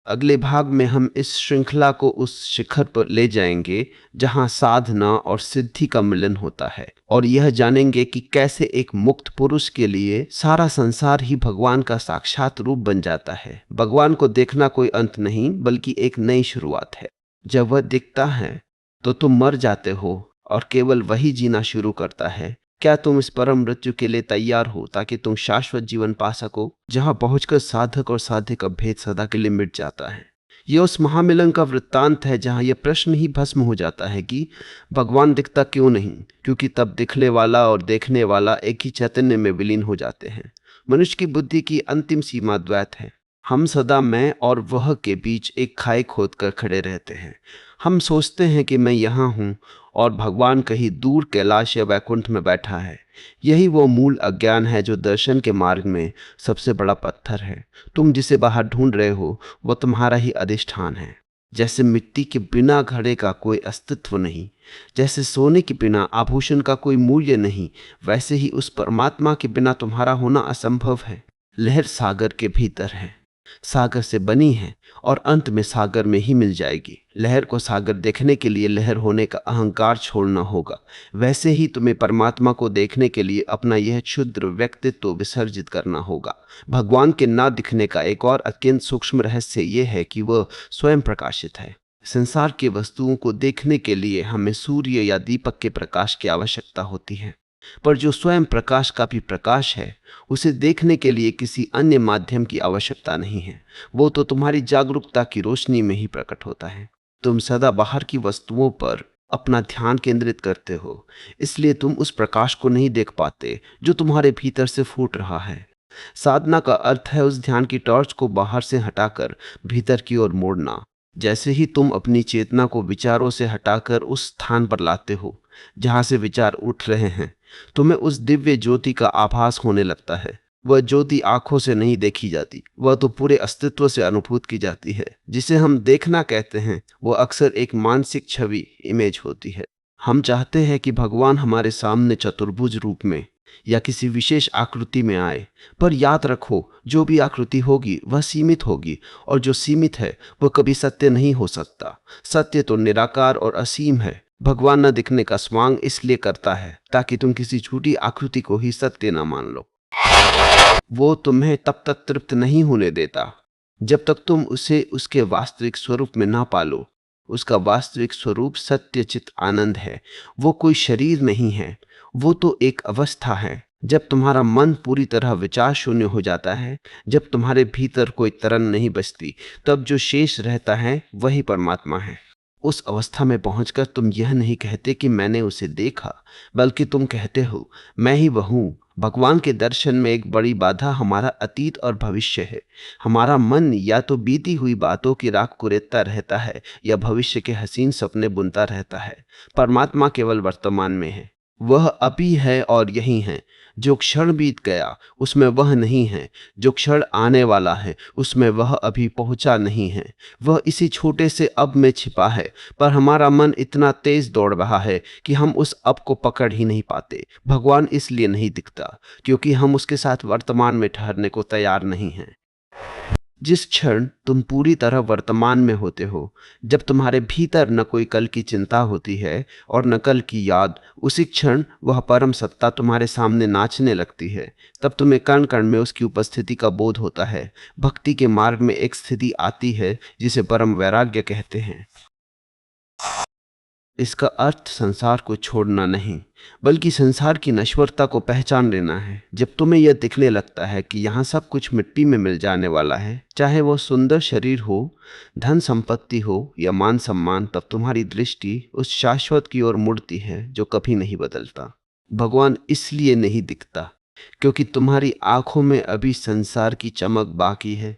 S2: अगले भाग में हम इस श्रृंखला को उस शिखर पर ले जाएंगे जहां साधना और सिद्धि का मिलन होता है, और यह जानेंगे कि कैसे एक मुक्त पुरुष के लिए सारा संसार ही भगवान का साक्षात रूप बन जाता है। भगवान को देखना कोई अंत नहीं बल्कि एक नई शुरुआत है। जब वह दिखता है तो तुम मर जाते हो और केवल वही जीना शुरू करता है। क्या तुम इस परम मृत्यु के लिए तैयार हो ताकि तुम शाश्वत जीवन पा सको, जहां पहुंचकर साधक और साध्य का भेद सदा के लिए मिट जाता है। यह उस महामिलन का वृत्तांत है जहां यह प्रश्न ही भस्म हो जाता है कि भगवान दिखता क्यों नहीं, क्योंकि तब दिखने वाला और देखने वाला एक ही चैतन्य में विलीन हो जाते हैं। मनुष्य की बुद्धि की अंतिम सीमा द्वैत है। हम सदा मैं और वह के बीच एक खाई खोद कर खड़े रहते हैं। हम सोचते हैं कि मैं यहाँ हूँ और भगवान कहीं दूर कैलाश या वैकुंठ में बैठा है। यही वो मूल अज्ञान है जो दर्शन के मार्ग में सबसे बड़ा पत्थर है। तुम जिसे बाहर ढूंढ रहे हो वो तुम्हारा ही अधिष्ठान है। जैसे मिट्टी के बिना घड़े का कोई अस्तित्व नहीं, जैसे सोने के बिना आभूषण का कोई मूल्य नहीं, वैसे ही उस परमात्मा के बिना तुम्हारा होना असंभव है। लहर सागर के भीतर है, सागर से बनी है और अंत में सागर में ही मिल जाएगी। लहर को सागर देखने के लिए लहर होने का अहंकार छोड़ना होगा। वैसे ही तुम्हें परमात्मा को देखने के लिए अपना यह क्षुद्र व्यक्तित्व विसर्जित करना होगा। भगवान के ना दिखने का एक और अत्यंत सूक्ष्म रहस्य यह है कि वह स्वयं प्रकाशित है। संसार की वस्तुओं को देखने के लिए हमें सूर्य या दीपक के प्रकाश की आवश्यकता होती है, पर जो स्वयं प्रकाश का भी प्रकाश है उसे देखने के लिए किसी अन्य माध्यम की आवश्यकता नहीं है। वो तो तुम्हारी जागरूकता की रोशनी में ही प्रकट होता है। तुम सदा बाहर की वस्तुओं पर अपना ध्यान केंद्रित करते हो, इसलिए तुम उस प्रकाश को नहीं देख पाते जो तुम्हारे भीतर से फूट रहा है। साधना का अर्थ है उस ध्यान की टॉर्च को बाहर से हटाकर भीतर की ओर मोड़ना। जैसे ही तुम अपनी चेतना को विचारों से हटाकर उस स्थान पर लाते हो जहां से विचार उठ रहे हैं, तुम्हें उस दिव्य ज्योति का आभास होने लगता है। वह ज्योति आंखों से नहीं देखी जाती, वह तो पूरे अस्तित्व से अनुभूत की जाती है। जिसे हम देखना कहते हैं वह अक्सर एक मानसिक छवि, इमेज होती है। हम चाहते हैं कि भगवान हमारे सामने चतुर्भुज रूप में या किसी विशेष आकृति में आए, पर याद रखो जो भी आकृति होगी वह सीमित होगी, और जो सीमित है वह कभी सत्य नहीं हो सकता। सत्य तो निराकार और असीम है। भगवान न दिखने का स्वांग इसलिए करता है ताकि तुम किसी झूठी आकृति को ही सत्य न मान लो। वो तुम्हें तब तक तृप्त नहीं होने देता जब तक तुम उसे उसके वास्तविक स्वरूप में ना पालो। उसका वास्तविक स्वरूप सत्यचित आनंद है। वो कोई शरीर नहीं है, वो तो एक अवस्था है। जब तुम्हारा मन पूरी तरह विचार शून्य हो जाता है, जब तुम्हारे भीतर कोई तरंग नहीं बचती, तब जो शेष रहता है वही परमात्मा है। उस अवस्था में पहुंचकर तुम यह नहीं कहते कि मैंने उसे देखा, बल्कि तुम कहते हो मैं ही वह हूं। भगवान के दर्शन में एक बड़ी बाधा हमारा अतीत और भविष्य है। हमारा मन या तो बीती हुई बातों की राख कुरेदता रहता है या भविष्य के हसीन सपने बुनता रहता है। परमात्मा केवल वर्तमान में है, वह अभी है और यही है। जो क्षण बीत गया उसमें वह नहीं है, जो क्षण आने वाला है उसमें वह अभी पहुंचा नहीं है। वह इसी छोटे से अब में छिपा है, पर हमारा मन इतना तेज दौड़ रहा है कि हम उस अब को पकड़ ही नहीं पाते। भगवान इसलिए नहीं दिखता क्योंकि हम उसके साथ वर्तमान में ठहरने को तैयार नहीं हैं। जिस क्षण तुम पूरी तरह वर्तमान में होते हो, जब तुम्हारे भीतर न कोई कल की चिंता होती है और न कल की याद, उसी क्षण वह परम सत्ता तुम्हारे सामने नाचने लगती है। तब तुम्हें कण कण में उसकी उपस्थिति का बोध होता है। भक्ति के मार्ग में एक स्थिति आती है जिसे परम वैराग्य कहते हैं। इसका अर्थ संसार को छोड़ना नहीं, बल्कि संसार की नश्वरता को पहचान लेना है। जब तुम्हें यह दिखने लगता है कि यहाँ सब कुछ मिट्टी में मिल जाने वाला है, चाहे वो सुंदर शरीर हो, धन संपत्ति हो या मान सम्मान, तब तुम्हारी दृष्टि उस शाश्वत की ओर मुड़ती है जो कभी नहीं बदलता। भगवान इसलिए नहीं दिखता क्योंकि तुम्हारी आंखों में अभी संसार की चमक बाकी है।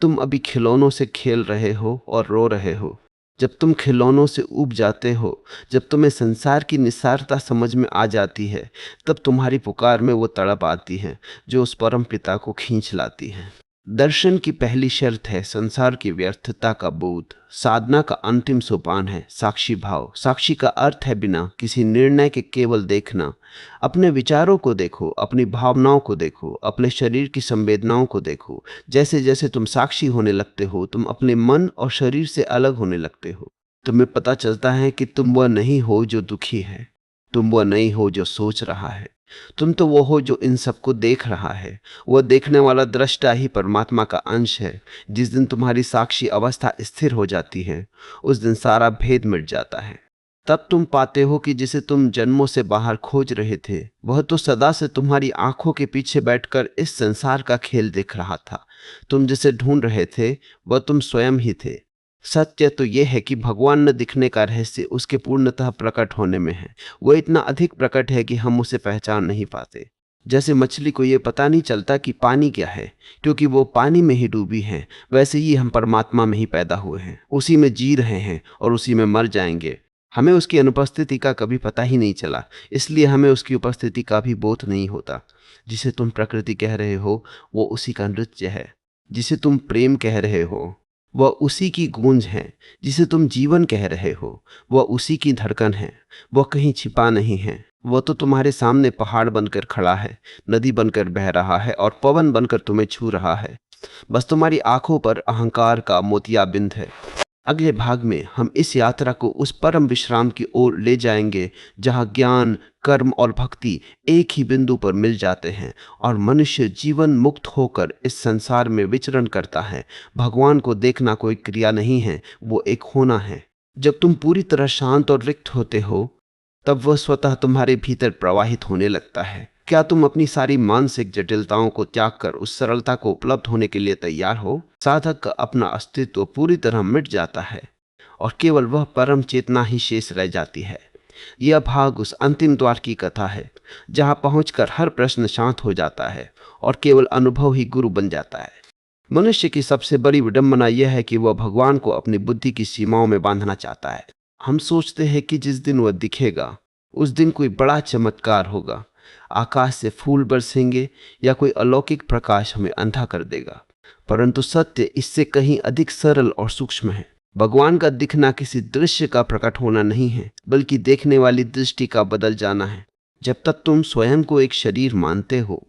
S2: तुम अभी खिलौनों से खेल रहे हो और रो रहे हो। जब तुम खिलौनों से ऊब जाते हो, जब तुम्हें संसार की निस्सारता समझ में आ जाती है, तब तुम्हारी पुकार में वो तड़प आती है जो उस परम पिता को खींच लाती है। दर्शन की पहली शर्त है संसार की व्यर्थता का बोध। साधना का अंतिम सोपान है साक्षी भाव। साक्षी का अर्थ है बिना किसी निर्णय के केवल देखना। अपने विचारों को देखो, अपनी भावनाओं को देखो, अपने शरीर की संवेदनाओं को देखो। जैसे जैसे तुम साक्षी होने लगते हो, तुम अपने मन और शरीर से अलग होने लगते हो। तुम्हें पता चलता है कि तुम वह नहीं हो जो दुखी है, तुम वह नहीं हो जो सोच रहा है, तुम तो वो हो जो इन सबको देख रहा है। वह देखने वाला दृष्टा ही परमात्मा का अंश है। जिस दिन तुम्हारी साक्षी अवस्था स्थिर हो जाती है, उस दिन सारा भेद मिट जाता है। तब तुम पाते हो कि जिसे तुम जन्मों से बाहर खोज रहे थे, वह तो सदा से तुम्हारी आंखों के पीछे बैठकर इस संसार का खेल देख रहा था। तुम जिसे ढूंढ रहे थे, वह तुम स्वयं ही थे। सत्य तो यह है कि भगवान न दिखने का रहस्य उसके पूर्णतः प्रकट होने में है। वह इतना अधिक प्रकट है कि हम उसे पहचान नहीं पाते। जैसे मछली को यह पता नहीं चलता कि पानी क्या है, क्योंकि वो पानी में ही डूबी है, वैसे ही हम परमात्मा में ही पैदा हुए हैं, उसी में जी रहे हैं और उसी में मर जाएंगे। हमें उसकी अनुपस्थिति का कभी पता ही नहीं चला, इसलिए हमें उसकी उपस्थिति का भी बोध नहीं होता। जिसे तुम प्रकृति कह रहे हो, वो उसी का नृत्य है। जिसे तुम प्रेम कह रहे हो, वह उसी की गूंज है। जिसे तुम जीवन कह रहे हो, वह उसी की धड़कन है। वह कहीं छिपा नहीं है, वह तो तुम्हारे सामने पहाड़ बनकर खड़ा है, नदी बनकर बह रहा है और पवन बनकर तुम्हें छू रहा है। बस तुम्हारी आंखों पर अहंकार का मोतियाबिंद है। अगले भाग में हम इस यात्रा को उस परम विश्राम की ओर ले जाएंगे जहां ज्ञान, कर्म और भक्ति एक ही बिंदु पर मिल जाते हैं और मनुष्य जीवन मुक्त होकर इस संसार में विचरण करता है। भगवान को देखना कोई क्रिया नहीं है, वो एक होना है। जब तुम पूरी तरह शांत और रिक्त होते हो, तब वह स्वतः तुम्हारे भीतर प्रवाहित होने लगता है। क्या तुम अपनी सारी मानसिक जटिलताओं को त्याग कर उस सरलता को उपलब्ध होने के लिए तैयार हो? साधक का अपना अस्तित्व पूरी तरह मिट जाता है और केवल वह परम चेतना ही शेष रह जाती है। यह भाग उस अंतिम द्वार की कथा है जहां पहुंचकर हर प्रश्न शांत हो जाता है और केवल अनुभव ही गुरु बन जाता है। मनुष्य की सबसे बड़ी विडंबना यह है कि वह भगवान को अपनी बुद्धि की सीमाओं में बांधना चाहता है। हम सोचते हैं कि जिस दिन वह दिखेगा, उस दिन कोई बड़ा चमत्कार होगा, आकाश से फूल बरसेंगे या कोई अलौकिक प्रकाश हमें अंधा कर देगा। परंतु सत्य इससे कहीं अधिक सरल और सूक्ष्म है। भगवान का दिखना किसी दृश्य का प्रकट होना नहीं है, बल्कि देखने वाली दृष्टि का बदल जाना है। जब तक तुम स्वयं को एक शरीर मानते हो,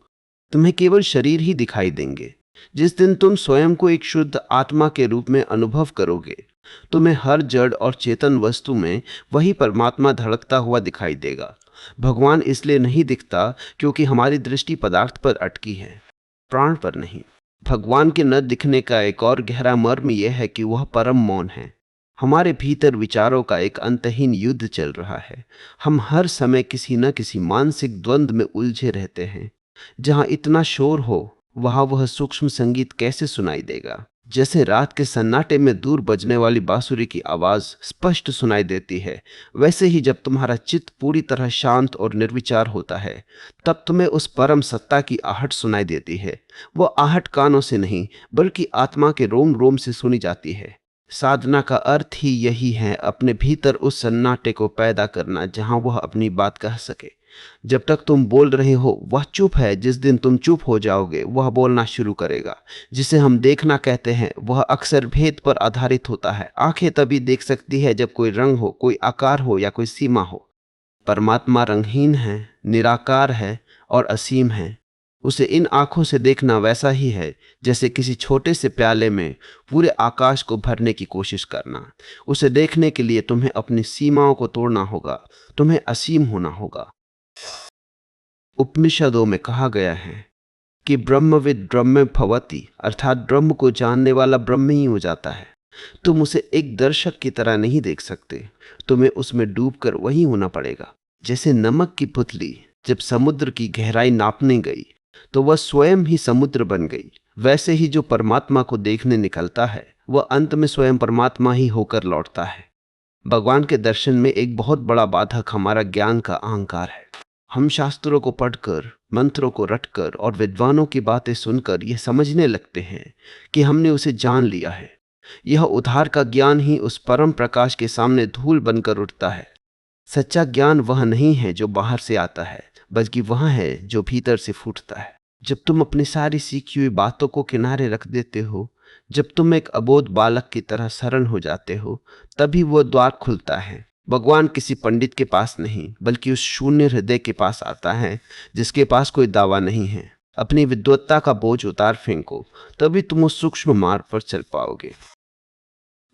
S2: तुम्हें केवल शरीर ही दिखाई देंगे। जिस दिन तुम स्वयं को एक शुद्ध आत्मा के रूप में अनुभव करोगे, तुम्हें हर जड़ और चेतन वस्तु में वही परमात्मा धड़कता हुआ दिखाई देगा। भगवान इसलिए नहीं दिखता क्योंकि हमारी दृष्टि पदार्थ पर अटकी है, प्राण पर नहीं। भगवान के न दिखने का एक और गहरा मर्म यह है कि वह परम मौन है। हमारे भीतर विचारों का एक अंतहीन युद्ध चल रहा है। हम हर समय किसी न किसी मानसिक द्वंद्व में उलझे रहते हैं। जहां इतना शोर हो, वहां वह सूक्ष्म संगीत कैसे सुनाई देगा? जैसे रात के सन्नाटे में दूर बजने वाली बांसुरी की आवाज स्पष्ट सुनाई देती है, वैसे ही जब तुम्हारा चित्त पूरी तरह शांत और निर्विचार होता है, तब तुम्हें उस परम सत्ता की आहट सुनाई देती है। वो आहट कानों से नहीं, बल्कि आत्मा के रोम रोम से सुनी जाती है। साधना का अर्थ ही यही है, अपने भीतर उस सन्नाटे को पैदा करना जहां वह अपनी बात कह सके। जब तक तुम बोल रहे हो वह चुप है। जिस दिन तुम चुप हो जाओगे, वह बोलना शुरू करेगा। जिसे हम देखना कहते हैं, वह अक्सर भेद पर आधारित होता है। आंखें तभी देख सकती है जब कोई रंग हो, कोई आकार हो या कोई सीमा हो। परमात्मा रंगहीन है, निराकार है और असीम है। उसे इन आंखों से देखना वैसा ही है जैसे किसी छोटे से प्याले में पूरे आकाश को भरने की कोशिश करना। उसे देखने के लिए तुम्हें अपनी सीमाओं को तोड़ना होगा, तुम्हें असीम होना होगा। उपनिषदों में कहा गया है कि ब्रह्मविद ब्रह्म भवति, अर्थात ब्रह्म को जानने वाला ब्रह्म ही हो जाता है। तुम उसे एक दर्शक की तरह नहीं देख सकते, तुम्हें उसमें डूबकर वही होना पड़ेगा। जैसे नमक की पुतली जब समुद्र की गहराई नापने गई तो वह स्वयं ही समुद्र बन गई, वैसे ही जो परमात्मा को देखने निकलता है वह अंत में स्वयं परमात्मा ही होकर लौटता है। भगवान के दर्शन में एक बहुत बड़ा बाधक हमारा ज्ञान का अहंकार है। हम शास्त्रों को पढ़कर, मंत्रों को रटकर और विद्वानों की बातें सुनकर यह समझने लगते हैं कि हमने उसे जान लिया है। यह उद्धार का ज्ञान ही उस परम प्रकाश के सामने धूल बनकर उठता है। सच्चा ज्ञान वह नहीं है जो बाहर से आता है, बल्कि वह है जो भीतर से फूटता है। जब तुम अपनी सारी सीखी हुई बातों को किनारे रख देते हो, जब तुम एक अबोध बालक की तरह सरल हो जाते हो, तभी वो द्वार खुलता है। भगवान किसी पंडित के पास नहीं, बल्कि उस शून्य हृदय के पास आता है जिसके पास कोई दावा नहीं है। अपनी विद्वत्ता का बोझ उतार फेंको, तभी तुम उस सूक्ष्म मार्ग पर चल पाओगे।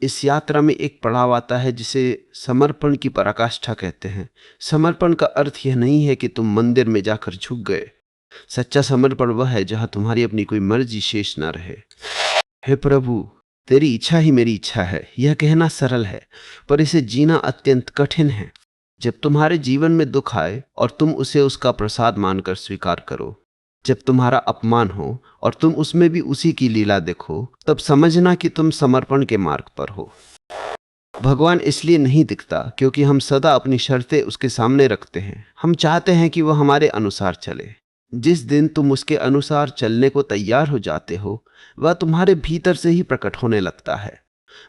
S2: इस यात्रा में एक पड़ाव आता है जिसे समर्पण की पराकाष्ठा कहते हैं। समर्पण का अर्थ यह नहीं है कि तुम मंदिर में जाकर झुक गए। सच्चा समर्पण वह है जहां तुम्हारी अपनी कोई मर्जी शेष न रहे। हे प्रभु, तेरी इच्छा ही मेरी इच्छा है, यह कहना सरल है, पर इसे जीना अत्यंत कठिन है। जब तुम्हारे जीवन में दुख आए और तुम उसे उसका प्रसाद मानकर स्वीकार करो, जब तुम्हारा अपमान हो और तुम उसमें भी उसी की लीला देखो, तब समझना कि तुम समर्पण के मार्ग पर हो। भगवान इसलिए नहीं दिखता क्योंकि हम सदा अपनी शर्तें उसके सामने रखते हैं। हम चाहते हैं कि वह हमारे अनुसार चले। जिस दिन तुम उसके अनुसार चलने को तैयार हो जाते हो, वह तुम्हारे भीतर से ही प्रकट होने लगता है।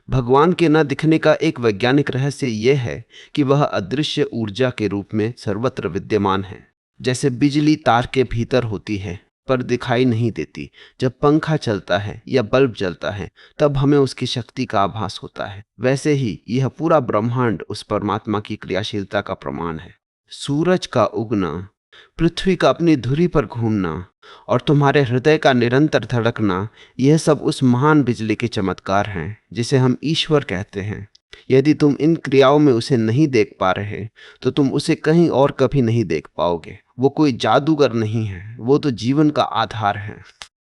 S2: भगवान के न दिखने का एक वैज्ञानिक रहस्य यह है कि वह अदृश्य ऊर्जा के रूप में सर्वत्र विद्यमान है। जैसे बिजली तार के भीतर होती है पर दिखाई नहीं देती, जब पंखा चलता है या बल्ब जलता है तब हमें उसकी शक्ति का आभास होता है, वैसे ही यह पूरा ब्रह्मांड उस परमात्मा की क्रियाशीलता का प्रमाण है। सूरज का उगना, पृथ्वी का अपनी धुरी पर घूमना और तुम्हारे हृदय का निरंतर धड़कना, यह सब उस महान बिजली के चमत्कार हैं जिसे हम ईश्वर कहते हैं। यदि तुम इन क्रियाओं में उसे नहीं देख पा रहे तो तुम उसे कहीं और कभी नहीं देख पाओगे। वो कोई जादूगर नहीं है, वो तो जीवन का आधार है।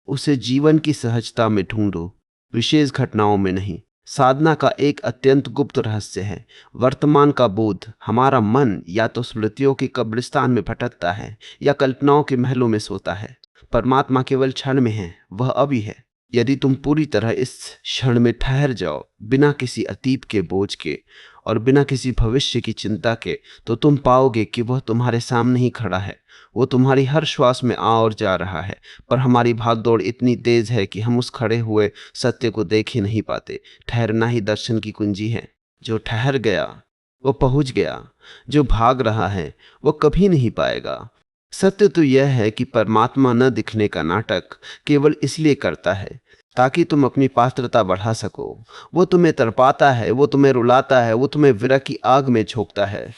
S2: उसे जीवन की सहजता में ढूंढो, विशेष घटनाओं में नहीं। साधना का एक अत्यंत गुप्त रहस्य है वर्तमान का बोध। हमारा मन या तो स्मृतियों के कब्रिस्तान में भटकता है या कल्पनाओं के महलों में सोता है। परमात्मा केवल क्षण में है, वह अभी है। यदि तुम पूरी तरह इस क्षण में ठहर जाओ, बिना किसी अतीत के बोझ के और बिना किसी भविष्य की चिंता के, तो तुम पाओगे कि वह तुम्हारे सामने ही खड़ा है। वो तुम्हारी हर श्वास में आ और जा रहा है, पर हमारी भागदौड़ इतनी तेज है कि हम उस खड़े हुए सत्य को देख ही नहीं पाते। ठहरना ही दर्शन की कुंजी है। जो ठहर गया वो पहुंच गया, जो भाग रहा है वो कभी नहीं पाएगा। सत्य तो यह है कि परमात्मा न दिखने का नाटक केवल इसलिए करता है ताकि तुम अपनी पात्रता बढ़ा सको। वो तुम्हें तड़पाता है, वो तुम्हें रुलाता है, वो तुम्हें विरह की आग में झोंकता है।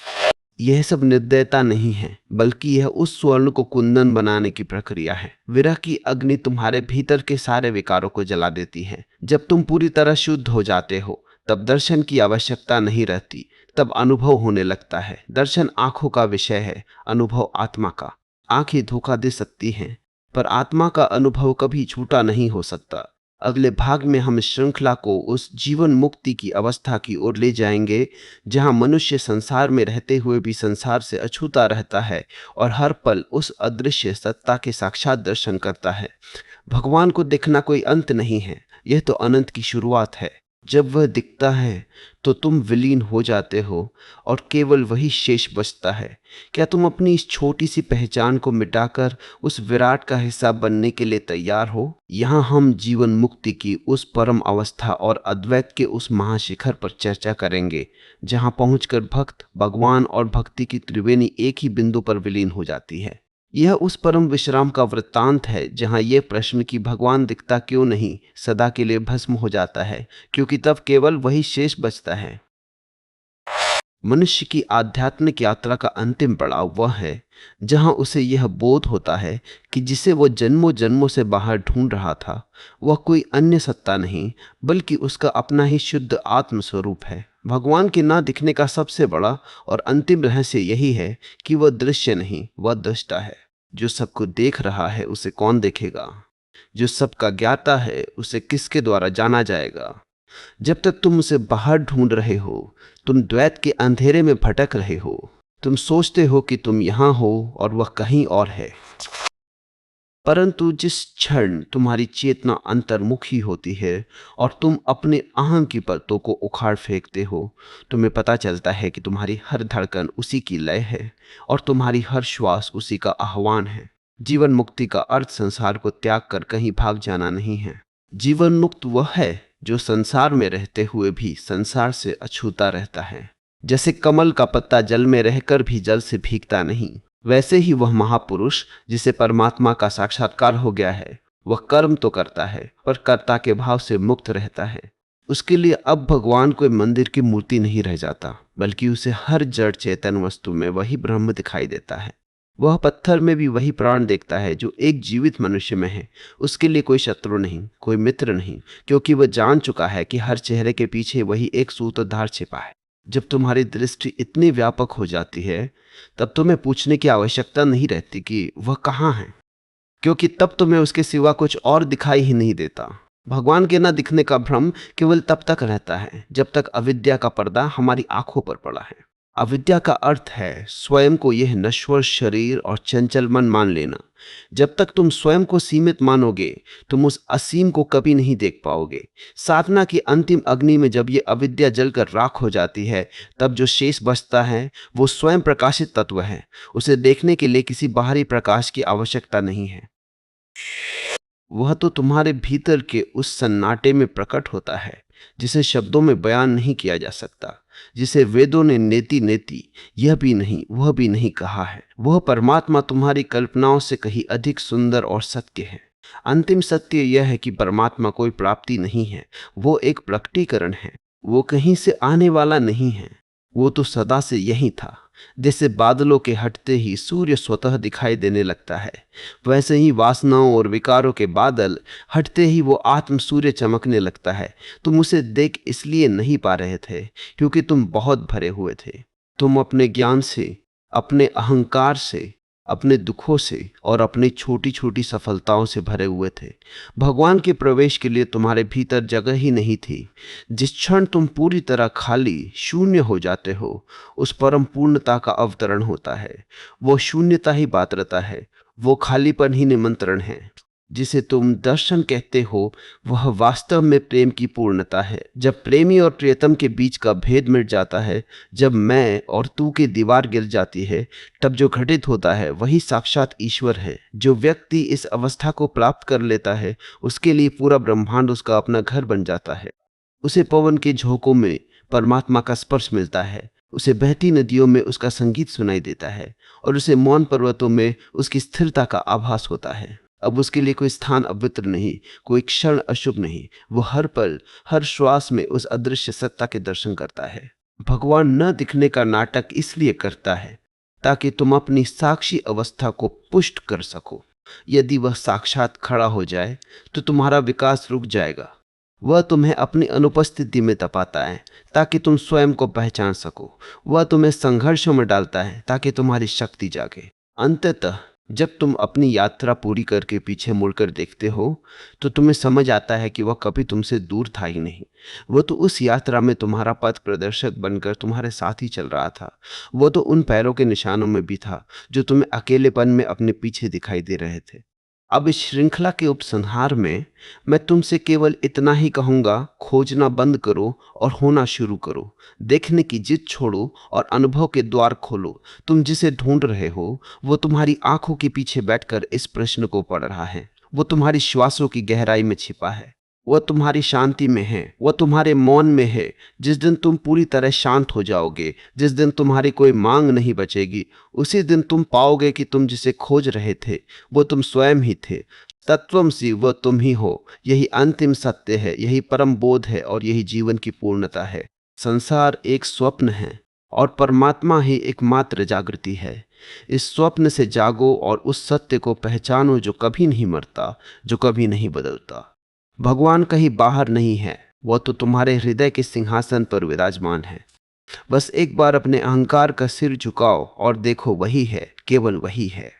S2: यह सब निर्दयता नहीं है, बल्कि यह उस स्वर्ण को कुंदन बनाने की प्रक्रिया है। विरह की अग्नि तुम्हारे भीतर के सारे विकारों को जला देती है। जब तुम पूरी तरह शुद्ध हो जाते हो, तब दर्शन की आवश्यकता नहीं रहती, तब अनुभव होने लगता है। दर्शन आंखों का विषय है, अनुभव आत्मा का। आंखें धोखा दे सकती हैं, पर आत्मा का अनुभव कभी झूठा नहीं हो सकता। अगले भाग में हम श्रृंखला को उस जीवन मुक्ति की अवस्था की ओर ले जाएंगे जहां मनुष्य संसार में रहते हुए भी संसार से अछूता रहता है और हर पल उस अदृश्य सत्ता के साक्षात दर्शन करता है। भगवान को देखना कोई अंत नहीं है, यह तो अनंत की शुरुआत है। जब वह दिखता है तो तुम विलीन हो जाते हो और केवल वही शेष बचता है। क्या तुम अपनी इस छोटी सी पहचान को मिटाकर उस विराट का हिस्सा बनने के लिए तैयार हो? यहाँ हम जीवन मुक्ति की उस परम अवस्था और अद्वैत के उस महाशिखर पर चर्चा करेंगे जहाँ पहुंचकर भक्त, भगवान और भक्ति की त्रिवेणी एक ही बिंदु पर विलीन हो जाती है। यह उस परम विश्राम का वृत्तांत है जहां यह प्रश्न कि भगवान दिखता क्यों नहीं सदा के लिए भस्म हो जाता है, क्योंकि तब केवल वही शेष बचता है। मनुष्य की आध्यात्मिक यात्रा का अंतिम पड़ाव वह है जहां उसे यह बोध होता है कि जिसे वो जन्मों जन्मों से बाहर ढूंढ रहा था वह कोई अन्य सत्ता नहीं बल्कि उसका अपना ही शुद्ध आत्म स्वरूप है। भगवान के ना दिखने का सबसे बड़ा और अंतिम रहस्य यही है कि वह दृश्य नहीं, वह दृष्टा है। जो सबको देख रहा है उसे कौन देखेगा? जो सबका ज्ञाता है उसे किसके द्वारा जाना जाएगा? जब तक तुम उसे बाहर ढूंढ रहे हो, तुम द्वैत के अंधेरे में भटक रहे हो। तुम सोचते हो कि तुम यहां हो और वह कहीं और है। परंतु जिस क्षण तुम्हारी चेतना अंतर्मुखी होती है और तुम अपने अहं की परतों को उखाड़ फेंकते हो, तुम्हें पता चलता है कि तुम्हारी हर धड़कन उसी की लय है और तुम्हारी हर श्वास उसी का आह्वान है। जीवन मुक्ति का अर्थ संसार को त्याग कर कहीं भाग जाना नहीं है। जीवन मुक्त वह है जो संसार में रहते हुए भी संसार से अछूता रहता है। जैसे कमल का पत्ता जल में रहकर भी जल से भीगता नहीं, वैसे ही वह महापुरुष जिसे परमात्मा का साक्षात्कार हो गया है, वह कर्म तो करता है पर कर्ता के भाव से मुक्त रहता है। उसके लिए अब भगवान कोई मंदिर की मूर्ति नहीं रह जाता, बल्कि उसे हर जड़ चेतन वस्तु में वही ब्रह्म दिखाई देता है। वह पत्थर में भी वही प्राण देखता है जो एक जीवित मनुष्य में है। उसके लिए कोई शत्रु नहीं, कोई मित्र नहीं, क्योंकि वह जान चुका है कि हर चेहरे के पीछे वही एक सूत्रधार छिपा है। जब तुम्हारी दृष्टि इतनी व्यापक हो जाती है तब तुम्हें पूछने की आवश्यकता नहीं रहती कि वह कहाँ है, क्योंकि तब तुम्हें उसके सिवा कुछ और दिखाई ही नहीं देता। भगवान के न दिखने का भ्रम केवल तब तक रहता है जब तक अविद्या का पर्दा हमारी आंखों पर पड़ा है। अविद्या का अर्थ है स्वयं को यह नश्वर शरीर और चंचल मन मान लेना। जब तक तुम स्वयं को सीमित मानोगे तुम उस असीम को कभी नहीं देख पाओगे। साधना की अंतिम अग्नि में जब ये अविद्या जलकर राख हो जाती है तब जो शेष बचता है वो स्वयं प्रकाशित तत्व है। उसे देखने के लिए किसी बाहरी प्रकाश की आवश्यकता नहीं है। वह तो तुम्हारे भीतर के उस सन्नाटे में प्रकट होता है जिसे शब्दों में बयान नहीं किया जा सकता, जिसे वेदों ने नेति नेति यह भी नहीं वह भी नहीं कहा है। वह परमात्मा तुम्हारी कल्पनाओं से कहीं अधिक सुंदर और सत्य है। अंतिम सत्य यह है कि परमात्मा कोई प्राप्ति नहीं है, वो एक प्रकटीकरण है। वो कहीं से आने वाला नहीं है, वो तो सदा से यही था। जैसे बादलों के हटते ही सूर्य स्वतः दिखाई देने लगता है, वैसे ही वासनाओं और विकारों के बादल हटते ही वो आत्म सूर्य चमकने लगता है। तुम उसे देख इसलिए नहीं पा रहे थे क्योंकि तुम बहुत भरे हुए थे। तुम अपने ज्ञान से, अपने अहंकार से, अपने दुखों से और अपनी छोटी छोटी सफलताओं से भरे हुए थे। भगवान के प्रवेश के लिए तुम्हारे भीतर जगह ही नहीं थी। जिस क्षण तुम पूरी तरह खाली शून्य हो जाते हो उस परम पूर्णता का अवतरण होता है। वो शून्यता ही पात्रता है, वो खालीपन ही निमंत्रण है। जिसे तुम दर्शन कहते हो वह वास्तव में प्रेम की पूर्णता है। जब प्रेमी और प्रियतम के बीच का भेद मिट जाता है, जब मैं और तू की दीवार गिर जाती है, तब जो घटित होता है वही साक्षात ईश्वर है। जो व्यक्ति इस अवस्था को प्राप्त कर लेता है उसके लिए पूरा ब्रह्मांड उसका अपना घर बन जाता है। उसे पवन के झोंकों में परमात्मा का स्पर्श मिलता है, उसे बहती नदियों में उसका संगीत सुनाई देता है और उसे मौन पर्वतों में उसकी स्थिरता का आभास होता है। अब उसके लिए कोई स्थान अवित्र नहीं, कोई क्षण अशुभ नहीं। वो हर पल, हर श्वास में उस अदृश्य सत्ता के दर्शन करता है। भगवान न दिखने का नाटक इसलिए करता है ताकि तुम अपनी साक्षी अवस्था को पुष्ट कर सको। यदि वह साक्षात खड़ा हो जाए तो तुम्हारा विकास रुक जाएगा। वह तुम्हें अपनी अनुपस्थिति में तपाता है ताकि तुम स्वयं को पहचान सको। वह तुम्हें संघर्षों में डालता है ताकि तुम्हारी शक्ति जागे। अंततः जब तुम अपनी यात्रा पूरी करके पीछे मुड़कर देखते हो तो तुम्हें समझ आता है कि वह कभी तुमसे दूर था ही नहीं। वो तो उस यात्रा में तुम्हारा पथ प्रदर्शक बनकर तुम्हारे साथ ही चल रहा था। वो तो उन पैरों के निशानों में भी था जो तुम्हें अकेलेपन में अपने पीछे दिखाई दे रहे थे। अब इस श्रृंखला के उपसंहार में मैं तुमसे केवल इतना ही कहूँगा, खोजना बंद करो और होना शुरू करो। देखने की जिद छोड़ो और अनुभव के द्वार खोलो। तुम जिसे ढूंढ रहे हो वो तुम्हारी आंखों के पीछे बैठकर इस प्रश्न को पढ़ रहा है। वो तुम्हारी श्वासों की गहराई में छिपा है, वह तुम्हारी शांति में है, वह तुम्हारे मौन में है। जिस दिन तुम पूरी तरह शांत हो जाओगे, जिस दिन तुम्हारी कोई मांग नहीं बचेगी, उसी दिन तुम पाओगे कि तुम जिसे खोज रहे थे वो तुम स्वयं ही थे। तत्वमसि वह तुम ही हो। यही अंतिम सत्य है, यही परम बोध है और यही जीवन की पूर्णता है। संसार एक स्वप्न है और परमात्मा ही एकमात्र जागृति है। इस स्वप्न से जागो और उस सत्य को पहचानो जो कभी नहीं मरता, जो कभी नहीं बदलता। भगवान कहीं बाहर नहीं है, वह तो तुम्हारे हृदय के सिंहासन पर विराजमान है। बस एक बार अपने अहंकार का सिर झुकाओ और देखो, वही है, केवल वही है।